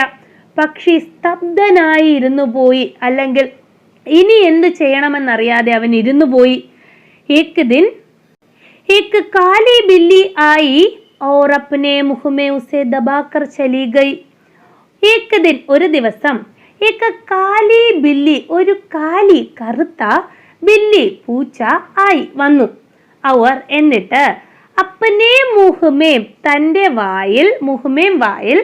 [SPEAKER 2] പക്ഷി സ്തബ്ധനായി ഇരുന്നു പോയി, അല്ലെങ്കിൽ ഇനി എന്ത് ചെയ്യണമെന്നറിയാതെ അവൻ ഇരുന്നു പോയി. एक दिन एक काली बिल्ली आई और अपने मुख में उसे दबाकर चली गई. एक दिन ഒരു ദിവസം एक काली बिल्ली ഒരു കാലി കറുത്ത ബില്ലി പൂച്ച ആയി വന്നു. അവർ എന്നിട്ട് अपने मुख में തന്റെ വായിൽ മുഹ്മേം വായിൽ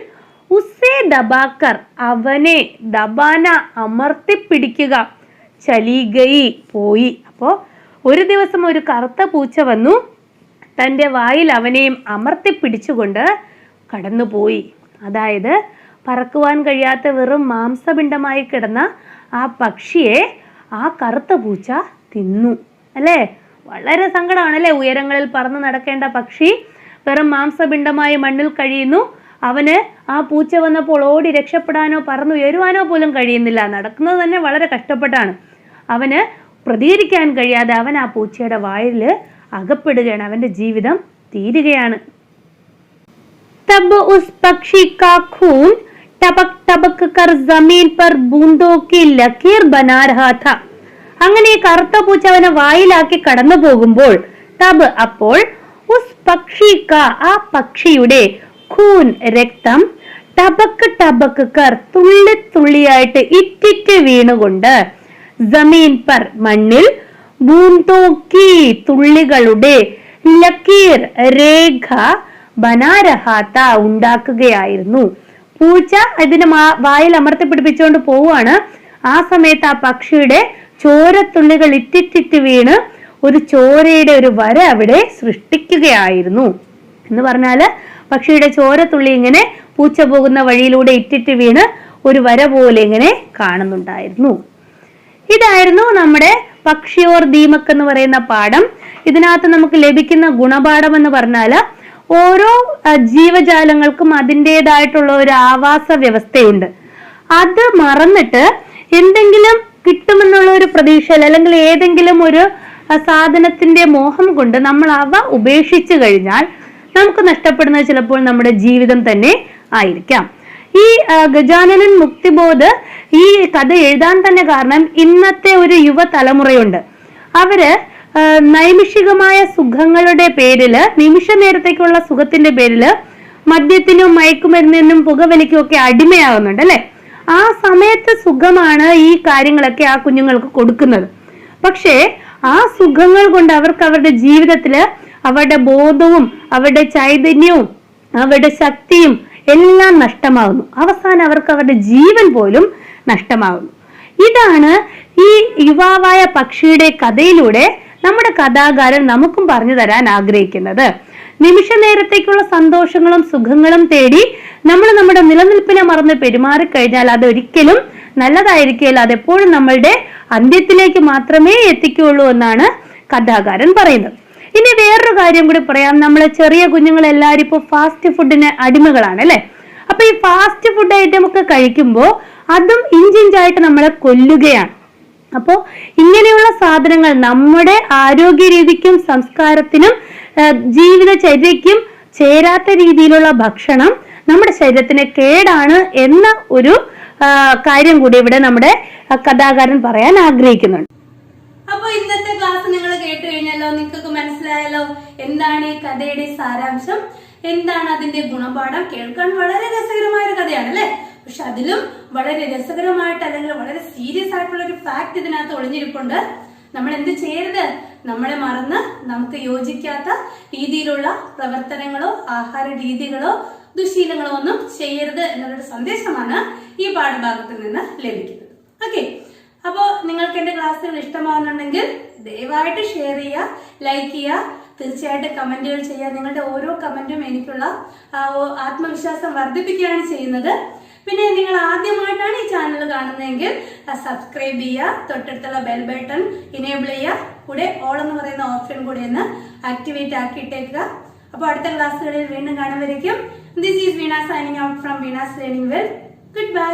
[SPEAKER 2] ഉസേ ദബാക്കർ അവനെ ദബാന അമർത്തിപ്പിടിക്കുക ചലിഗയി പോയി. അപ്പോൾ ഒരു ദിവസം ഒരു കറുത്ത പൂച്ച വന്നു, തൻ്റെ വായിൽ അവനെയും അമർത്തിപ്പിടിച്ചുകൊണ്ട് കടന്നുപോയി. അതായത് പറക്കുവാൻ കഴിയാത്ത വെറും മാംസപിണ്ഡമായി കിടന്ന ആ പക്ഷിയെ ആ കറുത്ത പൂച്ച തിന്നു അല്ലേ. വളരെ സങ്കടമാണ് അല്ലേ. ഉയരങ്ങളിൽ പറന്ന് നടക്കേണ്ട പക്ഷി വെറും മാംസപിണ്ഡമായി മണ്ണിൽ കഴിയുന്നു. അവന് ആ പൂച്ച വന്നപ്പോൾ ഓടി രക്ഷപ്പെടാനോ പറന്നുയരുവാനോ പോലും കഴിയുന്നില്ല. നടക്കുന്നത് തന്നെ വളരെ കഷ്ടപ്പെട്ടാണ്. അവന് പ്രതികരിക്കാൻ കഴിയാതെ അവൻ ആ പൂച്ചയുടെ വായിൽ അകപ്പെടുകയാണ്. അവന്റെ ജീവിതം തീരുകയാണ്. തബ് ഉസ് പക്ഷി കാ ഖൂൻ ടപക് ടപക് കർ ജമീൻ പർ ബൂന്തോ കി ലക്കീർ ബനാ രഹാ ഥാ. അങ്ങനെ കറുത്ത പൂച്ച അവനെ വായിലാക്കി കടന്നു പോകുമ്പോൾ തബ് അപ്പോൾ ഉസ് പക്ഷി കാ ആ പക്ഷിയുടെ ഖൂൻ രക്തം ടപക് ടപക് കർ തുള്ളി തുള്ളിയായിട്ട് ഇറ്റിറ്റ് വീണുകൊണ്ട് ജമീൻ പർ മണ്ണിൽ ബൂന്തോ കി തുള്ളികളുടെ ലക്കീർ രേഖ ബനാ രഹാ ഥാ ഉണ്ടാക്കുകയായിരുന്നു. പൂച്ച ഇതിനെ വായിൽ അമർത്തി പിടിപ്പിച്ചുകൊണ്ട് പോവുകയാണ്. ആ സമയത്ത് ആ പക്ഷിയുടെ ചോരത്തുള്ളികൾ ഇറ്റിറ്റിറ്റ് വീണ് ഒരു ചോരയുടെ ഒരു വര അവിടെ സൃഷ്ടിക്കുകയായിരുന്നു. എന്ന് പറഞ്ഞാല് പക്ഷിയുടെ ചോരത്തുള്ളി ഇങ്ങനെ പൂച്ച പോകുന്ന വഴിയിലൂടെ ഇറ്റിറ്റ് വീണ് ഒരു വര പോലെ ഇങ്ങനെ കാണുന്നുണ്ടായിരുന്നു. ഇതായിരുന്നു നമ്മുടെ പക്ഷി ഓർ ദീമക് എന്ന് പറയുന്ന പാഠം. ഇതിനകത്ത് നമുക്ക് ലഭിക്കുന്ന ഗുണപാഠം എന്ന് പറഞ്ഞാൽ ഓരോ ജീവജാലങ്ങൾക്കും അതിൻ്റെതായിട്ടുള്ള ഒരു ആവാസ വ്യവസ്ഥയുണ്ട്. അത് മറന്നിട്ട് എന്തെങ്കിലും കിട്ടുമെന്നുള്ള ഒരു പ്രതീക്ഷയിൽ അല്ലെങ്കിൽ ഏതെങ്കിലും ഒരു സാധനത്തിന്റെ മോഹം കൊണ്ട് നമ്മൾ അവ ഉപേക്ഷിച്ചു കഴിഞ്ഞാൽ നമുക്ക് നഷ്ടപ്പെടുന്നത് ചിലപ്പോൾ നമ്മുടെ ജീവിതം തന്നെ ആയിരിക്കാം. ഈ ഗജാനനൻ മുക്തിബോധ് ഈ കഥ എഴുതാൻ തന്നെ കാരണം ഇന്നത്തെ ഒരു യുവതലമുറയുണ്ട്. അവര് നൈമിഷികമായ സുഖങ്ങളുടെ പേരില്, നിമിഷ നേരത്തേക്കുള്ള സുഖത്തിന്റെ പേരില് മദ്യത്തിനും മയക്കുമരുന്നിനും പുകവലിക്കും ഒക്കെ അടിമയാകുന്നുണ്ട് അല്ലെ. ആ സമയത്ത് സുഖമാണ് ഈ കാര്യങ്ങളൊക്കെ ആ കുഞ്ഞുങ്ങൾക്ക് കൊടുക്കുന്നത്. പക്ഷേ ആ സുഖങ്ങൾ കൊണ്ട് അവർക്ക് അവരുടെ ജീവിതത്തില് അവരുടെ ബോധവും അവരുടെ ചൈതന്യവും അവരുടെ ശക്തിയും എല്ലാം നഷ്ടമാകുന്നു. അവസാനം അവർക്ക് അവരുടെ ജീവൻ പോലും നഷ്ടമാകുന്നു. ഇതാണ് ഈ യുവാവായ പക്ഷിയുടെ കഥയിലൂടെ നമ്മുടെ കഥാകാരൻ നമുക്കും പറഞ്ഞു തരാൻ ആഗ്രഹിക്കുന്നത്. നിമിഷ നേരത്തേക്കുള്ള സന്തോഷങ്ങളും സുഖങ്ങളും തേടി നമ്മൾ നമ്മുടെ നിലനിൽപ്പിനെ മറന്ന് പെരുമാറിക്കഴിഞ്ഞാൽ അതൊരിക്കലും നല്ലതായിരിക്കില്ല. അതെപ്പോഴും നമ്മളുടെ അന്ത്യത്തിലേക്ക് മാത്രമേ എത്തിക്കുകയുള്ളൂ എന്നാണ് കഥാകാരൻ പറയുന്നത്. ഇനി വേറൊരു കാര്യം കൂടി പറയാം. നമ്മളെ ചെറിയ കുഞ്ഞുങ്ങളെല്ലാവരും ഇപ്പോൾ ഫാസ്റ്റ് ഫുഡിന് അടിമകളാണ് അല്ലെ. അപ്പൊ ഈ ഫാസ്റ്റ് ഫുഡ് ഐറ്റം ഒക്കെ കഴിക്കുമ്പോൾ അതും ഇഞ്ചിഞ്ചായിട്ട് നമ്മളെ കൊല്ലുകയാണ്. അപ്പോൾ ഇങ്ങനെയുള്ള സാധനങ്ങൾ നമ്മുടെ ആരോഗ്യ രീതിക്കും സംസ്കാരത്തിനും ജീവിതചര്യയ്ക്കും ചേരാത്ത രീതിയിലുള്ള ഭക്ഷണം നമ്മുടെ ശരീരത്തിന് കേടാണ് എന്ന ഒരു കാര്യം കൂടി ഇവിടെ നമ്മുടെ കഥാകാരൻ പറയാൻ ആഗ്രഹിക്കുന്നുണ്ട്.
[SPEAKER 1] അപ്പൊ ഇന്നത്തെ ക്ലാസ് നിങ്ങൾ കേട്ടു കഴിഞ്ഞല്ലോ. നിങ്ങൾക്ക് മനസ്സിലായല്ലോ എന്താണ് ഈ കഥയുടെ സാരാംശം, എന്താണ് അതിന്റെ ഗുണപാഠം. കേൾക്കാൻ വളരെ രസകരമായ ഒരു കഥയാണ് അല്ലെ. പക്ഷെ അതിലും വളരെ രസകരമായിട്ട് അല്ലെങ്കിൽ വളരെ സീരിയസ് ആയിട്ടുള്ള ഒരു ഫാക്ട് ഇതിനകത്ത് ഒളിഞ്ഞിരിപ്പുണ്ട്. നമ്മൾ എന്ത് ചെയ്യരുത്, നമ്മളെ മറന്ന് നമുക്ക് യോജിക്കാത്ത രീതിയിലുള്ള പ്രവർത്തനങ്ങളോ ആഹാര രീതികളോ ദുശീലങ്ങളോ ഒന്നും ചെയ്യരുത് എന്നുള്ളൊരു സന്ദേശമാണ് ഈ പാഠഭാഗത്തിൽ നിന്ന് ലഭിക്കുന്നത്. ഓക്കെ, അപ്പോൾ നിങ്ങൾക്ക് എന്റെ ക്ലാസ്സുകൾ ഇഷ്ടമാകുന്നുണ്ടെങ്കിൽ ദയവായിട്ട് ഷെയർ ചെയ്യുക, ലൈക്ക് ചെയ്യുക, തീർച്ചയായിട്ടും കമന്റുകൾ ചെയ്യുക. നിങ്ങളുടെ ഓരോ കമന്റും എനിക്കുള്ള ആത്മവിശ്വാസം വർദ്ധിപ്പിക്കുകയാണ് ചെയ്യുന്നത്. പിന്നെ നിങ്ങൾ ആദ്യമായിട്ടാണ് ഈ ചാനൽ കാണുന്നതെങ്കിൽ സബ്സ്ക്രൈബ് ചെയ്യുക, തൊട്ടടുത്തുള്ള ബെൽ ബട്ടൺ ഇനേബിൾ ചെയ്യുക, കൂടെ ഓൾ എന്ന് പറയുന്ന ഓപ്ഷൻ കൂടി ഒന്ന് ആക്ടിവേറ്റ് ആക്കിയിട്ടേക്കുക. അപ്പോൾ അടുത്ത ക്ലാസ്സുകളിൽ വീണ്ടും കാണുമ്പോഴേക്കും this is Veena signing out from Veena's learning well. Good by.